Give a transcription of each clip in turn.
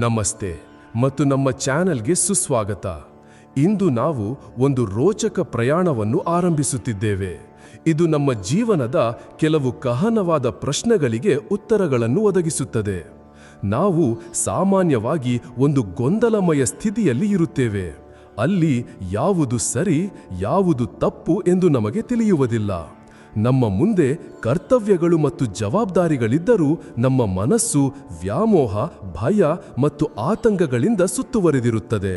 ನಮಸ್ತೆ ಮತ್ತು ನಮ್ಮ ಚಾನೆಲ್ಗೆ ಸುಸ್ವಾಗತ. ಇಂದು ನಾವು ಒಂದು ರೋಚಕ ಪ್ರಯಾಣವನ್ನು ಆರಂಭಿಸುತ್ತಿದ್ದೇವೆ. ಇದು ನಮ್ಮ ಜೀವನದ ಕೆಲವು ಗಹನವಾದ ಪ್ರಶ್ನೆಗಳಿಗೆ ಉತ್ತರಗಳನ್ನು ಒದಗಿಸುತ್ತದೆ. ನಾವು ಸಾಮಾನ್ಯವಾಗಿ ಒಂದು ಗೊಂದಲಮಯ ಸ್ಥಿತಿಯಲ್ಲಿ ಇರುತ್ತೇವೆ. ಅಲ್ಲಿ ಯಾವುದು ಸರಿ, ಯಾವುದು ತಪ್ಪು ಎಂದು ನಮಗೆ ತಿಳಿಯುವುದಿಲ್ಲ. ನಮ್ಮ ಮುಂದೆ ಕರ್ತವ್ಯಗಳು ಮತ್ತು ಜವಾಬ್ದಾರಿಗಳಿದ್ದರೂ ನಮ್ಮ ಮನಸ್ಸು ವ್ಯಾಮೋಹ, ಭಯ ಮತ್ತು ಆತಂಕಗಳಿಂದ ಸುತ್ತುವರಿದಿರುತ್ತದೆ.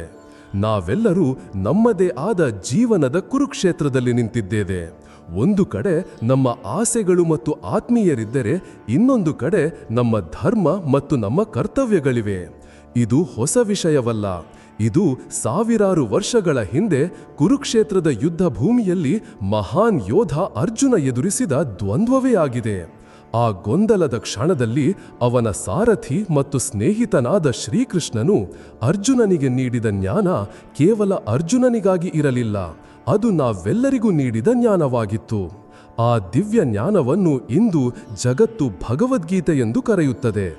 ನಾವೆಲ್ಲರೂ ನಮ್ಮದೇ ಆದ ಜೀವನದ ಕುರುಕ್ಷೇತ್ರದಲ್ಲಿ ನಿಂತಿದ್ದೇವೆ. ಒಂದು ಕಡೆ ನಮ್ಮ ಆಸೆಗಳು ಮತ್ತು ಆತ್ಮೀಯರಿದ್ದರೆ, ಇನ್ನೊಂದು ಕಡೆ ನಮ್ಮ ಧರ್ಮ ಮತ್ತು ನಮ್ಮ ಕರ್ತವ್ಯಗಳಿವೆ. ಇದು ಹೊಸ ವಿಷಯವಲ್ಲ. ಇದು ಸಾವಿರಾರು ವರ್ಷಗಳ ಹಿಂದೆ ಕುರುಕ್ಷೇತ್ರದ ಯುದ್ಧ ಭೂಮಿಯಲ್ಲಿ ಮಹಾನ್ ಯೋಧ ಅರ್ಜುನ ಎದುರಿಸಿದ ದ್ವಂದ್ವವೇ ಆಗಿದೆ. ಆ ಗೊಂದಲದ ಕ್ಷಣದಲ್ಲಿ ಅವನ ಸಾರಥಿ ಮತ್ತು ಸ್ನೇಹಿತನಾದ ಶ್ರೀಕೃಷ್ಣನು ಅರ್ಜುನನಿಗೆ ನೀಡಿದ ಜ್ಞಾನ ಕೇವಲ ಅರ್ಜುನನಿಗಾಗಿ ಇರಲಿಲ್ಲ, ಅದು ನಾವೆಲ್ಲರಿಗೂ ನೀಡಿದ ಜ್ಞಾನವಾಗಿತ್ತು. ಆ ದಿವ್ಯ ಜ್ಞಾನವನ್ನು ಇಂದು ಜಗತ್ತು ಭಗವದ್ಗೀತೆ ಎಂದು ಕರೆಯುತ್ತದೆ.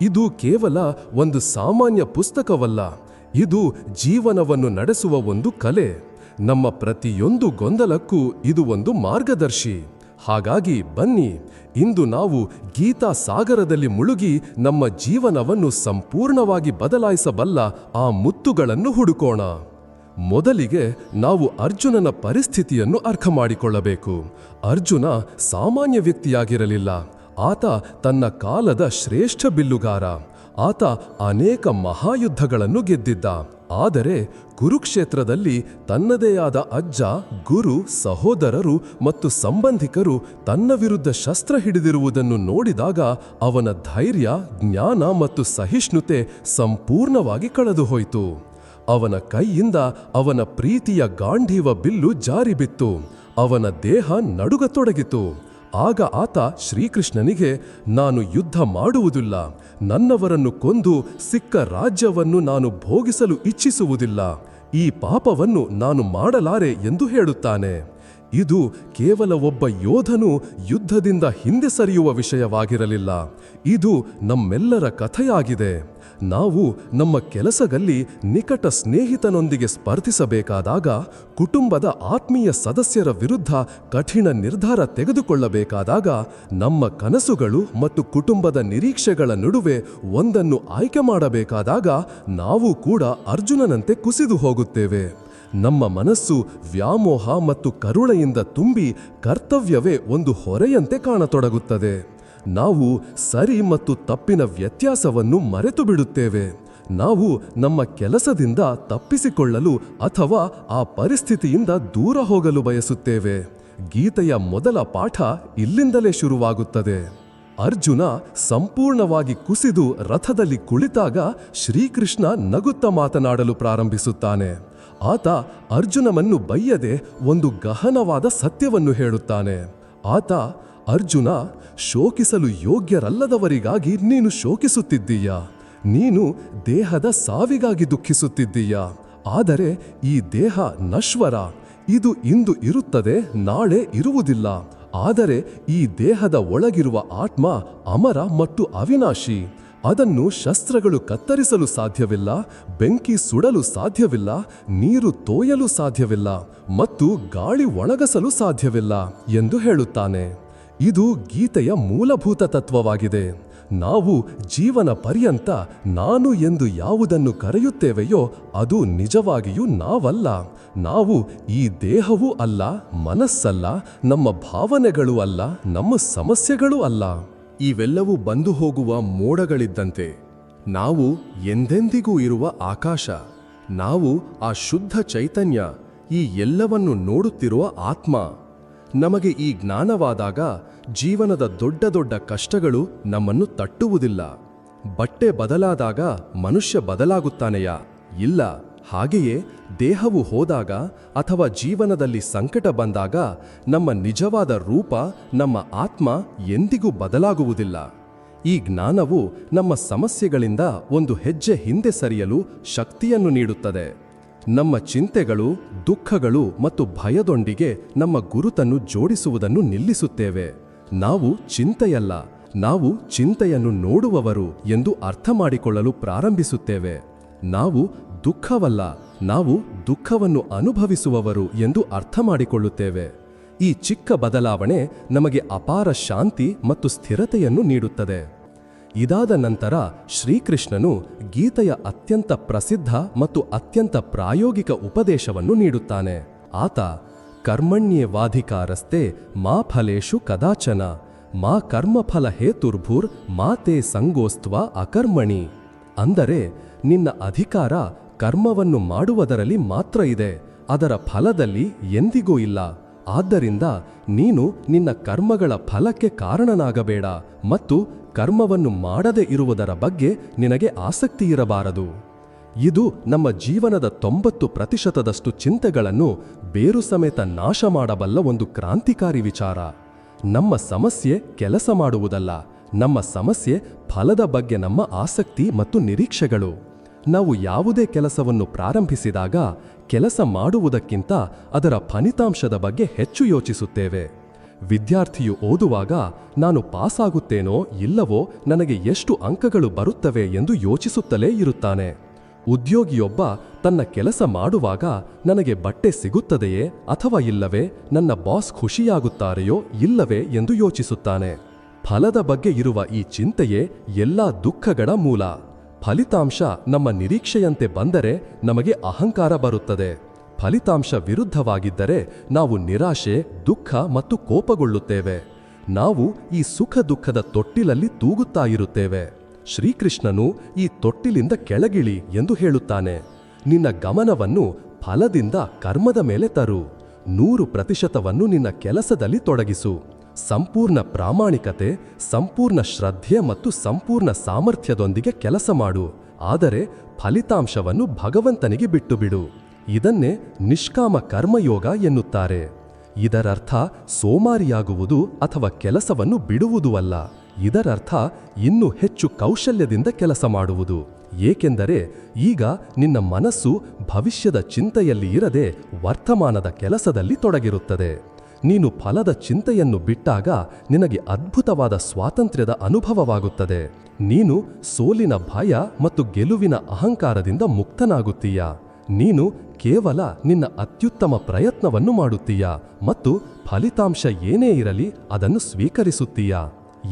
ಇದು ಕೇವಲ ಒಂದು ಸಾಮಾನ್ಯ ಪುಸ್ತಕವಲ್ಲ, ಇದು ಜೀವನವನ್ನು ನಡೆಸುವ ಒಂದು ಕಲೆ. ನಮ್ಮ ಪ್ರತಿಯೊಂದು ಗೊಂದಲಕ್ಕೂ ಇದು ಒಂದು ಮಾರ್ಗದರ್ಶಿ. ಹಾಗಾಗಿ ಬನ್ನಿ, ಇಂದು ನಾವು ಗೀತಾ ಸಾಗರದಲ್ಲಿ ಮುಳುಗಿ ನಮ್ಮ ಜೀವನವನ್ನು ಸಂಪೂರ್ಣವಾಗಿ ಬದಲಾಯಿಸಬಲ್ಲ ಆ ಮುತ್ತುಗಳನ್ನು ಹುಡುಕೋಣ. ಮೊದಲಿಗೆ ನಾವು ಅರ್ಜುನನ ಪರಿಸ್ಥಿತಿಯನ್ನು ಅರ್ಥ ಮಾಡಿಕೊಳ್ಳಬೇಕು. ಅರ್ಜುನ ಸಾಮಾನ್ಯ ವ್ಯಕ್ತಿಯಾಗಿರಲಿಲ್ಲ. ಆತ ತನ್ನ ಕಾಲದ ಶ್ರೇಷ್ಠ ಬಿಲ್ಲುಗಾರ. ಆತ ಅನೇಕ ಮಹಾಯುದ್ಧಗಳನ್ನು ಗೆದ್ದಿದ್ದ. ಆದರೆ ಕುರುಕ್ಷೇತ್ರದಲ್ಲಿ ತನ್ನದೇ ಆದ ಅಜ್ಜ, ಗುರು, ಸಹೋದರರು ಮತ್ತು ಸಂಬಂಧಿಕರು ತನ್ನ ವಿರುದ್ಧ ಶಸ್ತ್ರ ಹಿಡಿದಿರುವುದನ್ನು ನೋಡಿದಾಗ ಅವನ ಧೈರ್ಯ, ಜ್ಞಾನ ಮತ್ತು ಸಹಿಷ್ಣುತೆ ಸಂಪೂರ್ಣವಾಗಿ ಕಳೆದುಹೋಯಿತು. ಅವನ ಕೈಯಿಂದ ಅವನ ಪ್ರೀತಿಯ ಗಾಂಧೀವ ಬಿಲ್ಲು ಜಾರಿಬಿತ್ತು. ಅವನ ದೇಹ ನಡುಗತೊಡಗಿತು. ಆಗ ಆತ ಶ್ರೀಕೃಷ್ಣನಿಗೆ, ನಾನು ಯುದ್ಧ ಮಾಡುವುದಿಲ್ಲ, ನನ್ನವರನ್ನು ಕೊಂದು ಸಿಕ್ಕ ರಾಜ್ಯವನ್ನು ನಾನು ಭೋಗಿಸಲು ಇಚ್ಛಿಸುವುದಿಲ್ಲ, ಈ ಪಾಪವನ್ನು ನಾನು ಮಾಡಲಾರೆ ಎಂದು ಹೇಳುತ್ತಾನೆ. ಇದು ಕೇವಲ ಒಬ್ಬ ಯೋಧನು ಯುದ್ಧದಿಂದ ಹಿಂದೆ ಸರಿಯುವ ವಿಷಯವಾಗಿರಲಿಲ್ಲ. ಇದು ನಮ್ಮೆಲ್ಲರ ಕಥೆಯಾಗಿದೆ. ನಾವು ನಮ್ಮ ಕೆಲಸದಲ್ಲಿ ನಿಕಟ ಸ್ನೇಹಿತನೊಂದಿಗೆ ಸ್ಪರ್ಧಿಸಬೇಕಾದಾಗ, ಕುಟುಂಬದ ಆತ್ಮೀಯ ಸದಸ್ಯರ ವಿರುದ್ಧ ಕಠಿಣ ನಿರ್ಧಾರ ತೆಗೆದುಕೊಳ್ಳಬೇಕಾದಾಗ, ನಮ್ಮ ಕನಸುಗಳು ಮತ್ತು ಕುಟುಂಬದ ನಿರೀಕ್ಷೆಗಳ ನಡುವೆ ಒಂದನ್ನು ಆಯ್ಕೆ ಮಾಡಬೇಕಾದಾಗ ನಾವು ಕೂಡ ಅರ್ಜುನನಂತೆ ಕುಸಿದು ಹೋಗುತ್ತೇವೆ. ನಮ್ಮ ಮನಸ್ಸು ವ್ಯಾಮೋಹ ಮತ್ತು ಕರುಣೆಯಿಂದ ತುಂಬಿ ಕರ್ತವ್ಯವೇ ಒಂದು ಹೊರೆಯಂತೆ ಕಾಣತೊಡಗುತ್ತದೆ. ನಾವು ಸರಿ ಮತ್ತು ತಪ್ಪಿನ ವ್ಯತ್ಯಾಸವನ್ನು ಮರೆತು ಬಿಡುತ್ತೇವೆ. ನಾವು ನಮ್ಮ ಕೆಲಸದಿಂದ ತಪ್ಪಿಸಿಕೊಳ್ಳಲು ಅಥವಾ ಆ ಪರಿಸ್ಥಿತಿಯಿಂದ ದೂರ ಹೋಗಲು ಬಯಸುತ್ತೇವೆ. ಗೀತೆಯ ಮೊದಲ ಪಾಠ ಇಲ್ಲಿಂದಲೇ ಶುರುವಾಗುತ್ತದೆ. ಅರ್ಜುನ ಸಂಪೂರ್ಣವಾಗಿ ಕುಸಿದು ರಥದಲ್ಲಿ ಕುಳಿತಾಗ ಶ್ರೀಕೃಷ್ಣ ನಗುತ್ತಾ ಮಾತನಾಡಲು ಪ್ರಾರಂಭಿಸುತ್ತಾನೆ. ಆತ ಅರ್ಜುನನನ್ನು ಬೈಯದೆ ಒಂದು ಗಹನವಾದ ಸತ್ಯವನ್ನು ಹೇಳುತ್ತಾನೆ. ಆತ, ಅರ್ಜುನ, ಶೋಕಿಸಲು ಯೋಗ್ಯರಲ್ಲದವರಿಗಾಗಿ ನೀನು ಶೋಕಿಸುತ್ತಿದ್ದೀಯಾ? ನೀನು ದೇಹದ ಸಾವಿಗಾಗಿ ದುಃಖಿಸುತ್ತಿದ್ದೀಯಾ? ಆದರೆ ಈ ದೇಹ ನಶ್ವರ. ಇದು ಇಂದು ಇರುತ್ತದೆ, ನಾಳೆ ಇರುವುದಿಲ್ಲ. ಆದರೆ ಈ ದೇಹದ ಒಳಗಿರುವ ಆತ್ಮ ಅಮರ ಮತ್ತು ಅವಿನಾಶಿ. ಅದನ್ನು ಶಸ್ತ್ರಗಳು ಕತ್ತರಿಸಲು ಸಾಧ್ಯವಿಲ್ಲ, ಬೆಂಕಿ ಸುಡಲು ಸಾಧ್ಯವಿಲ್ಲ, ನೀರು ತೋಯಲು ಸಾಧ್ಯವಿಲ್ಲ ಮತ್ತು ಗಾಳಿ ಒಣಗಸಲು ಸಾಧ್ಯವಿಲ್ಲ ಎಂದು ಹೇಳುತ್ತಾನೆ. ಇದು ಗೀತೆಯ ಮೂಲಭೂತ ತತ್ವವಾಗಿದೆ. ನಾವು ಜೀವನ ಪರ್ಯಂತ ನಾನು ಎಂದು ಯಾವುದನ್ನು ಕರೆಯುತ್ತೇವೆಯೋ ಅದು ನಿಜವಾಗಿಯೂ ನಾವಲ್ಲ. ನಾವು ಈ ದೇಹವೂ ಅಲ್ಲ, ಮನಸ್ಸಲ್ಲ, ನಮ್ಮ ಭಾವನೆಗಳೂ ಅಲ್ಲ, ನಮ್ಮ ಸಮಸ್ಯೆಗಳೂ ಅಲ್ಲ. ಇವೆಲ್ಲವೂ ಬಂದು ಹೋಗುವ ಮೋಡಗಳಿದ್ದಂತೆ. ನಾವು ಎಂದೆಂದಿಗೂ ಇರುವ ಆಕಾಶ. ನಾವು ಆ ಶುದ್ಧ ಚೈತನ್ಯ, ಈ ಎಲ್ಲವನ್ನು ನೋಡುತ್ತಿರುವ ಆತ್ಮ. ನಮಗೆ ಈ ಜ್ಞಾನವಾದಾಗ ಜೀವನದ ದೊಡ್ಡ ದೊಡ್ಡ ಕಷ್ಟಗಳು ನಮ್ಮನ್ನು ತಟ್ಟುವುದಿಲ್ಲ. ಬಟ್ಟೆ ಬದಲಾದಾಗ ಮನುಷ್ಯ ಬದಲಾಗುತ್ತಾನೆಯಾ? ಇಲ್ಲ. ಹಾಗೆಯೇ ದೇಹವು ಹೋದಾಗ ಅಥವಾ ಜೀವನದಲ್ಲಿ ಸಂಕಟ ಬಂದಾಗ ನಮ್ಮ ನಿಜವಾದ ರೂಪ, ನಮ್ಮ ಆತ್ಮ ಎಂದಿಗೂ ಬದಲಾಗುವುದಿಲ್ಲ. ಈ ಜ್ಞಾನವು ನಮ್ಮ ಸಮಸ್ಯೆಗಳಿಂದ ಒಂದು ಹೆಜ್ಜೆ ಹಿಂದೆ ಸರಿಯಲು ಶಕ್ತಿಯನ್ನು ನೀಡುತ್ತದೆ. ನಮ್ಮ ಚಿಂತೆಗಳು, ದುಃಖಗಳು ಮತ್ತು ಭಯದೊಂದಿಗೆ ನಮ್ಮ ಗುರುತನ್ನು ಜೋಡಿಸುವುದನ್ನು ನಿಲ್ಲಿಸುತ್ತೇವೆ. ನಾವು ಚಿಂತೆಯಲ್ಲ, ನಾವು ಚಿಂತೆಯನ್ನು ನೋಡುವವರು ಎಂದು ಅರ್ಥ ಮಾಡಿಕೊಳ್ಳಲು ಪ್ರಾರಂಭಿಸುತ್ತೇವೆ. ನಾವು ದುಃಖವಲ್ಲ, ನಾವು ದುಃಖವನ್ನು ಅನುಭವಿಸುವವರು ಎಂದು ಅರ್ಥ ಮಾಡಿಕೊಳ್ಳುತ್ತೇವೆ. ಈ ಚಿಕ್ಕ ಬದಲಾವಣೆ ನಮಗೆ ಅಪಾರ ಶಾಂತಿ ಮತ್ತು ಸ್ಥಿರತೆಯನ್ನು ನೀಡುತ್ತದೆ. ಇದಾದ ನಂತರ ಶ್ರೀಕೃಷ್ಣನು ಗೀತೆಯ ಅತ್ಯಂತ ಪ್ರಸಿದ್ಧ ಮತ್ತು ಅತ್ಯಂತ ಪ್ರಾಯೋಗಿಕ ಉಪದೇಶವನ್ನು ನೀಡುತ್ತಾನೆ. ಆತ ಕರ್ಮಣ್ಯೇವಾಧಿಕಾರಸ್ತೆ ಮಾ ಫಲೇಷು ಕದಾಚನ ಮಾ ಕರ್ಮಫಲ ಹೇತುರ್ಭುರ್ ಮಾ ತೇ ಸಂಗೋಸ್ತ್ವ ಅಕರ್ಮಣಿ. ಅಂದರೆ ನಿನ್ನ ಅಧಿಕಾರ ಕರ್ಮವನ್ನು ಮಾಡುವುದರಲ್ಲಿ ಮಾತ್ರ ಇದೆ, ಅದರ ಫಲದಲ್ಲಿ ಎಂದಿಗೂ ಇಲ್ಲ. ಆದ್ದರಿಂದ ನೀನು ನಿನ್ನ ಕರ್ಮಗಳ ಫಲಕ್ಕೆ ಕಾರಣನಾಗಬೇಡ ಮತ್ತು ಕರ್ಮವನ್ನು ಮಾಡದೇ ಇರುವುದರ ಬಗ್ಗೆ ನಿನಗೆ ಆಸಕ್ತಿಯಿರಬಾರದು. ಇದು ನಮ್ಮ ಜೀವನದ 90% ಚಿಂತೆಗಳನ್ನು ಬೇರು ಸಮೇತ ನಾಶ ಮಾಡಬಲ್ಲ ಒಂದು ಕ್ರಾಂತಿಕಾರಿ ವಿಚಾರ. ನಮ್ಮ ಸಮಸ್ಯೆ ಕೆಲಸ ಮಾಡುವುದಲ್ಲ, ನಮ್ಮ ಸಮಸ್ಯೆ ಫಲದ ಬಗ್ಗೆ ನಮ್ಮ ಆಸಕ್ತಿ ಮತ್ತು ನಿರೀಕ್ಷೆಗಳು. ನಾವು ಯಾವುದೇ ಕೆಲಸವನ್ನು ಪ್ರಾರಂಭಿಸಿದಾಗ ಕೆಲಸ ಮಾಡುವುದಕ್ಕಿಂತ ಅದರ ಫಲಿತಾಂಶದ ಬಗ್ಗೆ ಹೆಚ್ಚು ಯೋಚಿಸುತ್ತೇವೆ. ವಿದ್ಯಾರ್ಥಿಯು ಓದುವಾಗ ನಾನು ಪಾಸಾಗುತ್ತೇನೋ ಇಲ್ಲವೋ, ನನಗೆ ಎಷ್ಟು ಅಂಕಗಳು ಬರುತ್ತವೆ ಎಂದು ಯೋಚಿಸುತ್ತಲೇ ಇರುತ್ತಾನೆ. ಉದ್ಯೋಗಿಯೊಬ್ಬ ತನ್ನ ಕೆಲಸ ಮಾಡುವಾಗ ನನಗೆ ಬಟ್ಟೆ ಸಿಗುತ್ತದೆಯೇ ಅಥವಾ ಇಲ್ಲವೇ, ನನ್ನ ಬಾಸ್ ಖುಷಿಯಾಗುತ್ತಾರೆಯೋ ಇಲ್ಲವೇ ಎಂದು ಯೋಚಿಸುತ್ತಾನೆ. ಫಲದ ಬಗ್ಗೆ ಇರುವ ಈ ಚಿಂತೆಯೇ ಎಲ್ಲಾ ದುಃಖಗಳ ಮೂಲ. ಫಲಿತಾಂಶ ನಮ್ಮ ನಿರೀಕ್ಷೆಯಂತೆ ಬಂದರೆ ನಮಗೆ ಅಹಂಕಾರ ಬರುತ್ತದೆ. ಫಲಿತಾಂಶ ವಿರುದ್ಧವಾಗಿದ್ದರೆ ನಾವು ನಿರಾಶೆ, ದುಃಖ ಮತ್ತು ಕೋಪಗೊಳ್ಳುತ್ತೇವೆ. ನಾವು ಈ ಸುಖ ದುಃಖದ ತೊಟ್ಟಿಲಲ್ಲಿ ತೂಗುತ್ತಾ ಇರುತ್ತೇವೆ. ಶ್ರೀಕೃಷ್ಣನು ಈ ತೊಟ್ಟಿಲಿಂದ ಕೆಳಗಿಳಿ ಎಂದು ಹೇಳುತ್ತಾನೆ. ನಿನ್ನ ಗಮನವನ್ನು ಫಲದಿಂದ ಕರ್ಮದ ಮೇಲೆ ತರು. 100% ನಿನ್ನ ಕೆಲಸದಲ್ಲಿ ತೊಡಗಿಸು. ಸಂಪೂರ್ಣ ಪ್ರಾಮಾಣಿಕತೆ, ಸಂಪೂರ್ಣ ಶ್ರದ್ಧೆ ಮತ್ತು ಸಂಪೂರ್ಣ ಸಾಮರ್ಥ್ಯದೊಂದಿಗೆ ಕೆಲಸ ಮಾಡು. ಆದರೆ ಫಲಿತಾಂಶವನ್ನು ಭಗವಂತನಿಗೆ ಬಿಟ್ಟುಬಿಡು. ಇದನ್ನೇ ನಿಷ್ಕಾಮ ಕರ್ಮಯೋಗ ಎನ್ನುತ್ತಾರೆ. ಇದರರ್ಥ ಸೋಮಾರಿಯಾಗುವುದು ಅಥವಾ ಕೆಲಸವನ್ನು ಬಿಡುವುದೂ ಅಲ್ಲ. ಇದರರ್ಥ ಇನ್ನೂ ಹೆಚ್ಚು ಕೌಶಲ್ಯದಿಂದ ಕೆಲಸ ಮಾಡುವುದು. ಏಕೆಂದರೆ ಈಗ ನಿನ್ನ ಮನಸ್ಸು ಭವಿಷ್ಯದ ಚಿಂತೆಯಲ್ಲಿ ಇರದೆ ವರ್ತಮಾನದ ಕೆಲಸದಲ್ಲಿ ತೊಡಗಿರುತ್ತದೆ. ನೀನು ಫಲದ ಚಿಂತೆಯನ್ನು ಬಿಟ್ಟಾಗ ನಿನಗೆ ಅದ್ಭುತವಾದ ಸ್ವಾತಂತ್ರ್ಯದ ಅನುಭವವಾಗುತ್ತದೆ. ನೀನು ಸೋಲಿನ ಭಯ ಮತ್ತು ಗೆಲುವಿನ ಅಹಂಕಾರದಿಂದ ಮುಕ್ತನಾಗುತ್ತೀಯ. ನೀನು ಕೇವಲ ನಿನ್ನ ಅತ್ಯುತ್ತಮ ಪ್ರಯತ್ನವನ್ನು ಮಾಡುತ್ತೀಯ ಮತ್ತು ಫಲಿತಾಂಶ ಏನೇ ಇರಲಿ ಅದನ್ನು ಸ್ವೀಕರಿಸುತ್ತೀಯ.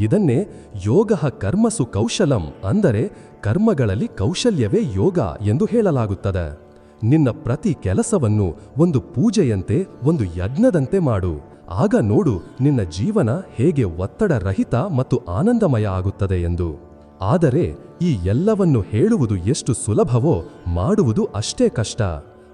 ಇದನ್ನೇ ಯೋಗಃ ಕರ್ಮಸು ಕೌಶಲಂ, ಅಂದರೆ ಕರ್ಮಗಳಲ್ಲಿ ಕೌಶಲ್ಯವೇ ಯೋಗ ಎಂದು ಹೇಳಲಾಗುತ್ತದೆ. ನಿನ್ನ ಪ್ರತಿ ಕೆಲಸವನ್ನು ಒಂದು ಪೂಜೆಯಂತೆ, ಒಂದು ಯಜ್ಞದಂತೆ ಮಾಡು. ಆಗ ನೋಡು ನಿನ್ನ ಜೀವನ ಹೇಗೆ ಒತ್ತಡರಹಿತ ಮತ್ತು ಆನಂದಮಯ ಆಗುತ್ತದೆ ಎಂದು. ಆದರೆ ಈ ಎಲ್ಲವನ್ನು ಹೇಳುವುದು ಎಷ್ಟು ಸುಲಭವೋ ಮಾಡುವುದು ಅಷ್ಟೇ ಕಷ್ಟ.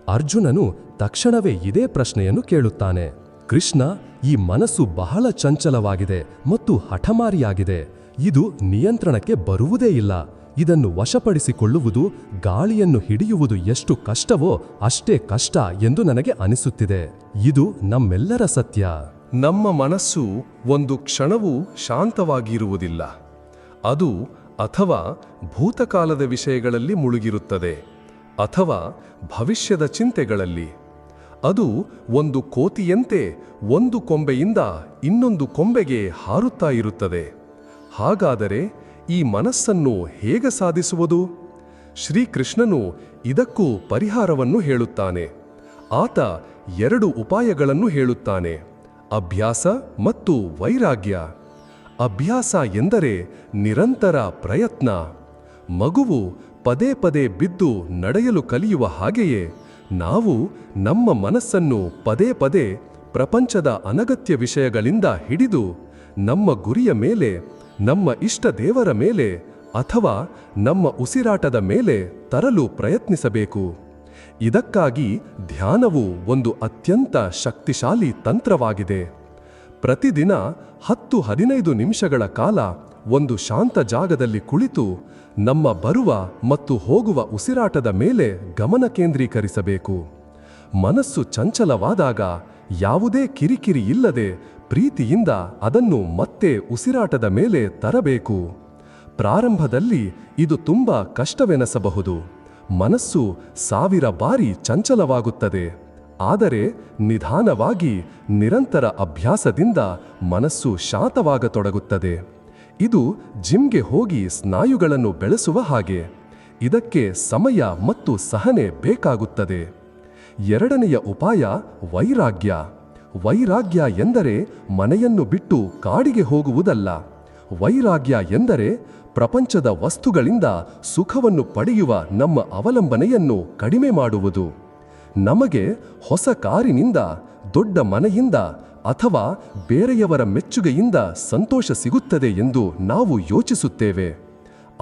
ಅರ್ಜುನನು ತಕ್ಷಣವೇ ಇದೇ ಪ್ರಶ್ನೆಯನ್ನು ಕೇಳುತ್ತಾನೆ. ಕೃಷ್ಣ, ಈ ಮನಸ್ಸು ಬಹಳ ಚಂಚಲವಾಗಿದೆ ಮತ್ತು ಹಠಮಾರಿಯಾಗಿದೆ. ಇದು ನಿಯಂತ್ರಣಕ್ಕೆ ಬರುವುದೇ ಇಲ್ಲ. ಇದನ್ನು ವಶಪಡಿಸಿಕೊಳ್ಳುವುದು, ಗಾಳಿಯನ್ನು ಹಿಡಿಯುವುದು ಎಷ್ಟು ಕಷ್ಟವೋ ಅಷ್ಟೇ ಕಷ್ಟ ಎಂದು ನನಗೆ ಅನಿಸುತ್ತಿದೆ. ಇದು ನಮ್ಮೆಲ್ಲರ ಸತ್ಯ. ನಮ್ಮ ಮನಸ್ಸು ಒಂದು ಕ್ಷಣವೂ ಶಾಂತವಾಗಿರುವುದಿಲ್ಲ. ಅದು ಅಥವಾ ಭೂತಕಾಲದ ವಿಷಯಗಳಲ್ಲಿ ಮುಳುಗಿರುತ್ತದೆ ಅಥವಾ ಭವಿಷ್ಯದ ಚಿಂತೆಗಳಲ್ಲಿ. ಅದು ಒಂದು ಕೋತಿಯಂತೆ ಒಂದು ಕೊಂಬೆಯಿಂದ ಇನ್ನೊಂದು ಕೊಂಬೆಗೆ ಹಾರುತ್ತಾ ಇರುತ್ತದೆ. ಹಾಗಾದರೆ ಈ ಮನಸ್ಸನ್ನು ಹೇಗೆ ಸಾಧಿಸುವುದು? ಶ್ರೀಕೃಷ್ಣನು ಇದಕ್ಕೂ ಪರಿಹಾರವನ್ನು ಹೇಳುತ್ತಾನೆ. ಆತ 2 ಉಪಾಯಗಳನ್ನು ಹೇಳುತ್ತಾನೆ: ಅಭ್ಯಾಸ ಮತ್ತು ವೈರಾಗ್ಯ. ಅಭ್ಯಾಸ ಎಂದರೆ ನಿರಂತರ ಪ್ರಯತ್ನ. ಮಗುವು ಪದೇ ಪದೇ ಬಿದ್ದು ನಡೆಯಲು ಕಲಿಯುವ ಹಾಗೆಯೇ ನಾವು ನಮ್ಮ ಮನಸ್ಸನ್ನು ಪದೇ ಪದೇ ಪ್ರಪಂಚದ ಅನಗತ್ಯ ವಿಷಯಗಳಿಂದ ಹಿಡಿದು ನಮ್ಮ ಗುರಿಯ ಮೇಲೆ, ನಮ್ಮ ಇಷ್ಟ ದೇವರ ಮೇಲೆ ಅಥವಾ ನಮ್ಮ ಉಸಿರಾಟದ ಮೇಲೆ ತರಲು ಪ್ರಯತ್ನಿಸಬೇಕು. ಇದಕ್ಕಾಗಿ ಧ್ಯಾನವು ಒಂದು ಅತ್ಯಂತ ಶಕ್ತಿಶಾಲಿ ತಂತ್ರವಾಗಿದೆ. ಪ್ರತಿದಿನ 10-15 ನಿಮಿಷಗಳ ಕಾಲ ಒಂದು ಶಾಂತ ಜಾಗದಲ್ಲಿ ಕುಳಿತು ನಮ್ಮ ಬರುವ ಮತ್ತು ಹೋಗುವ ಉಸಿರಾಟದ ಮೇಲೆ ಗಮನ ಕೇಂದ್ರೀಕರಿಸಬೇಕು. ಮನಸ್ಸು ಚಂಚಲವಾದಾಗ ಯಾವುದೇ ಕಿರಿಕಿರಿ ಇಲ್ಲದೆ ಪ್ರೀತಿಯಿಂದ ಅದನ್ನು ಮತ್ತೆ ಉಸಿರಾಟದ ಮೇಲೆ ತರಬೇಕು. ಪ್ರಾರಂಭದಲ್ಲಿ ಇದು ತುಂಬಾ ಕಷ್ಟವೆನಿಸಬಹುದು. ಮನಸ್ಸು 1000 ಬಾರಿ ಚಂಚಲವಾಗುತ್ತದೆ. ಆದರೆ ನಿಧಾನವಾಗಿ ನಿರಂತರ ಅಭ್ಯಾಸದಿಂದ ಮನಸ್ಸು ಶಾಂತವಾಗತೊಡಗುತ್ತದೆ. ಇದು ಜಿಮ್ಗೆ ಹೋಗಿ ಸ್ನಾಯುಗಳನ್ನು ಬೆಳೆಸುವ ಹಾಗೆ. ಇದಕ್ಕೆ ಸಮಯ ಮತ್ತು ಸಹನೆ ಬೇಕಾಗುತ್ತದೆ. ಎರಡನೆಯ ಉಪಾಯ ವೈರಾಗ್ಯ. ವೈರಾಗ್ಯ ಎಂದರೆ ಮನೆಯನ್ನು ಬಿಟ್ಟು ಕಾಡಿಗೆ ಹೋಗುವುದಲ್ಲ. ವೈರಾಗ್ಯ ಎಂದರೆ ಪ್ರಪಂಚದ ವಸ್ತುಗಳಿಂದ ಸುಖವನ್ನು ಪಡೆಯುವ ನಮ್ಮ ಅವಲಂಬನೆಯನ್ನು ಕಡಿಮೆ ಮಾಡುವುದು. ನಮಗೆ ಹೊಸ ಕಾರಿನಿಂದ, ದೊಡ್ಡ ಮನೆಯಿಂದ ಅಥವಾ ಬೇರೆಯವರ ಮೆಚ್ಚುಗೆಯಿಂದ ಸಂತೋಷ ಸಿಗುತ್ತದೆ ಎಂದು ನಾವು ಯೋಚಿಸುತ್ತೇವೆ.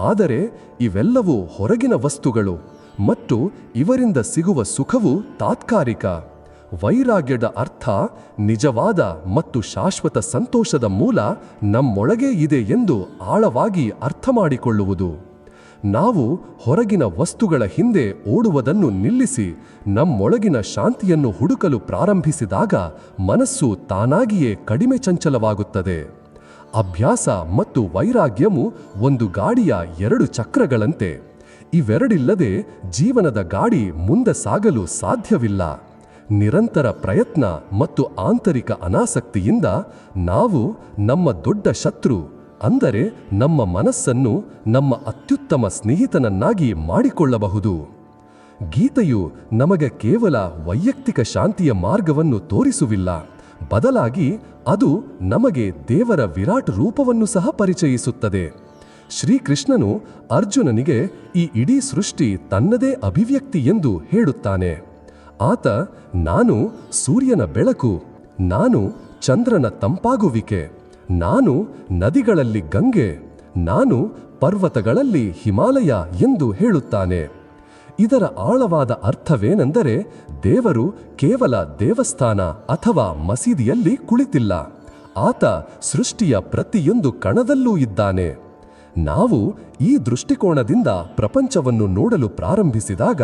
ಆದರೆ ಇವೆಲ್ಲವೂ ಹೊರಗಿನ ವಸ್ತುಗಳು ಮತ್ತು ಇವರಿಂದ ಸಿಗುವ ಸುಖವು ತಾತ್ಕಾಲಿಕ. ವೈರಾಗ್ಯದ ಅರ್ಥ ನಿಜವಾದ ಮತ್ತು ಶಾಶ್ವತ ಸಂತೋಷದ ಮೂಲ ನಮ್ಮೊಳಗೇ ಇದೆ ಎಂದು ಆಳವಾಗಿ ಅರ್ಥ ಮಾಡಿಕೊಳ್ಳುವುದು. ನಾವು ಹೊರಗಿನ ವಸ್ತುಗಳ ಹಿಂದೆ ಓಡುವುದನ್ನು ನಿಲ್ಲಿಸಿ ನಮ್ಮೊಳಗಿನ ಶಾಂತಿಯನ್ನು ಹುಡುಕಲು ಪ್ರಾರಂಭಿಸಿದಾಗ ಮನಸ್ಸು ತಾನಾಗಿಯೇ ಕಡಿಮೆ ಚಂಚಲವಾಗುತ್ತದೆ. ಅಭ್ಯಾಸ ಮತ್ತು ವೈರಾಗ್ಯವು ಒಂದು ಗಾಡಿಯ ಎರಡು ಚಕ್ರಗಳಂತೆ. ಇವೆರಡಿಲ್ಲದೆ ಜೀವನದ ಗಾಡಿ ಮುಂದೆ ಸಾಗಲು ಸಾಧ್ಯವಿಲ್ಲ. ನಿರಂತರ ಪ್ರಯತ್ನ ಮತ್ತು ಆಂತರಿಕ ಅನಾಸಕ್ತಿಯಿಂದ ನಾವು ನಮ್ಮ ದೊಡ್ಡ ಶತ್ರು ಅಂದರೆ ನಮ್ಮ ಮನಸ್ಸನ್ನು ನಮ್ಮ ಅತ್ಯುತ್ತಮ ಸ್ನೇಹಿತನನ್ನಾಗಿ ಮಾಡಿಕೊಳ್ಳಬಹುದು. ಗೀತೆಯು ನಮಗೆ ಕೇವಲ ವೈಯಕ್ತಿಕ ಶಾಂತಿಯ ಮಾರ್ಗವನ್ನು ತೋರಿಸುವಿಲ್ಲ, ಬದಲಾಗಿ ಅದು ನಮಗೆ ದೇವರ ವಿರಾಟ್ ರೂಪವನ್ನು ಸಹ ಪರಿಚಯಿಸುತ್ತದೆ. ಶ್ರೀಕೃಷ್ಣನು ಅರ್ಜುನನಿಗೆ ಈ ಇಡೀ ಸೃಷ್ಟಿ ತನ್ನದೇ ಅಭಿವ್ಯಕ್ತಿ ಎಂದು ಹೇಳುತ್ತಾನೆ. ಆತ ನಾನು ಸೂರ್ಯನ ಬೆಳಕು, ನಾನು ಚಂದ್ರನ ತಂಪಾಗುವಿಕೆ, ನಾನು ನದಿಗಳಲ್ಲಿ ಗಂಗೆ, ನಾನು ಪರ್ವತಗಳಲ್ಲಿ ಹಿಮಾಲಯ ಎಂದು ಹೇಳುತ್ತಾನೆ. ಇದರ ಆಳವಾದ ಅರ್ಥವೇನೆಂದರೆ ದೇವರು ಕೇವಲ ದೇವಸ್ಥಾನ ಅಥವಾ ಮಸೀದಿಯಲ್ಲಿ ಕುಳಿತಿಲ್ಲ. ಆತ ಸೃಷ್ಟಿಯ ಪ್ರತಿಯೊಂದು ಕಣದಲ್ಲೂ ಇದ್ದಾನೆ. ನಾವು ಈ ದೃಷ್ಟಿಕೋನದಿಂದ ಪ್ರಪಂಚವನ್ನು ನೋಡಲು ಪ್ರಾರಂಭಿಸಿದಾಗ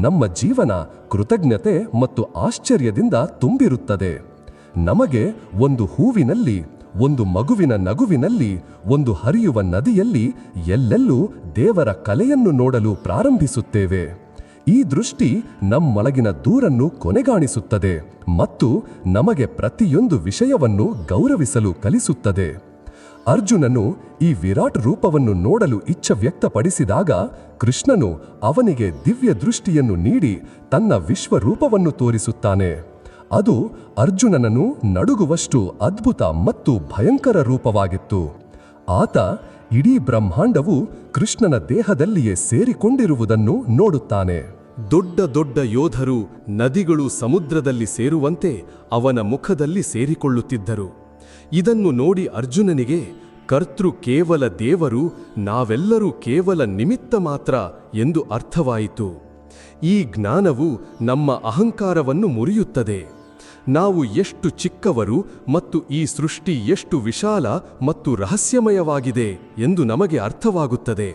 ನಮ್ಮ ಜೀವನ ಕೃತಜ್ಞತೆ ಮತ್ತು ಆಶ್ಚರ್ಯದಿಂದ ತುಂಬಿರುತ್ತದೆ. ನಮಗೆ ಒಂದು ಹೂವಿನಲ್ಲಿ, ಒಂದು ಮಗುವಿನ ನಗುವಿನಲ್ಲಿ, ಒಂದು ಹರಿಯುವ ನದಿಯಲ್ಲಿ ಎಲ್ಲೆಲ್ಲೂ ದೇವರ ಕಲೆಯನ್ನು ನೋಡಲು ಪ್ರಾರಂಭಿಸುತ್ತೇವೆ. ಈ ದೃಷ್ಟಿ ನಮ್ಮೊಳಗಿನ ದೂರನ್ನು ಕೊನೆಗಾಣಿಸುತ್ತದೆ ಮತ್ತು ನಮಗೆ ಪ್ರತಿಯೊಂದು ವಿಷಯವನ್ನು ಗೌರವಿಸಲು ಕಲಿಸುತ್ತದೆ. ಅರ್ಜುನನು ಈ ವಿರಾಟ್ ರೂಪವನ್ನು ನೋಡಲು ಇಚ್ಛೆ ವ್ಯಕ್ತಪಡಿಸಿದಾಗ ಕೃಷ್ಣನು ಅವನಿಗೆ ದಿವ್ಯ ದೃಷ್ಟಿಯನ್ನು ನೀಡಿ ತನ್ನ ವಿಶ್ವರೂಪವನ್ನು ತೋರಿಸುತ್ತಾನೆ. ಅದು ಅರ್ಜುನನನ್ನು ನಡುಗುವಷ್ಟು ಅದ್ಭುತ ಮತ್ತು ಭಯಂಕರ ರೂಪವಾಗಿತ್ತು. ಆತ ಇಡೀ ಬ್ರಹ್ಮಾಂಡವು ಕೃಷ್ಣನ ದೇಹದಲ್ಲಿಯೇ ಸೇರಿಕೊಂಡಿರುವುದನ್ನು ನೋಡುತ್ತಾನೆ. ದೊಡ್ಡ ದೊಡ್ಡ ಯೋಧರು ನದಿಗಳು ಸಮುದ್ರದಲ್ಲಿ ಸೇರುವಂತೆ ಅವನ ಮುಖದಲ್ಲಿ ಸೇರಿಕೊಳ್ಳುತ್ತಿದ್ದರು. ಇದನ್ನು ನೋಡಿ ಅರ್ಜುನನಿಗೆ ಕರ್ತೃ ಕೇವಲ ದೇವರು, ನಾವೆಲ್ಲರೂ ಕೇವಲ ನಿಮಿತ್ತ ಮಾತ್ರ ಎಂದು ಅರ್ಥವಾಯಿತು. ಈ ಜ್ಞಾನವು ನಮ್ಮ ಅಹಂಕಾರವನ್ನು ಮುರಿಯುತ್ತದೆ. ನಾವು ಎಷ್ಟು ಚಿಕ್ಕವರು ಮತ್ತು ಈ ಸೃಷ್ಟಿ ಎಷ್ಟು ವಿಶಾಲ ಮತ್ತು ರಹಸ್ಯಮಯವಾಗಿದೆ ಎಂದು ನಮಗೆ ಅರ್ಥವಾಗುತ್ತದೆ.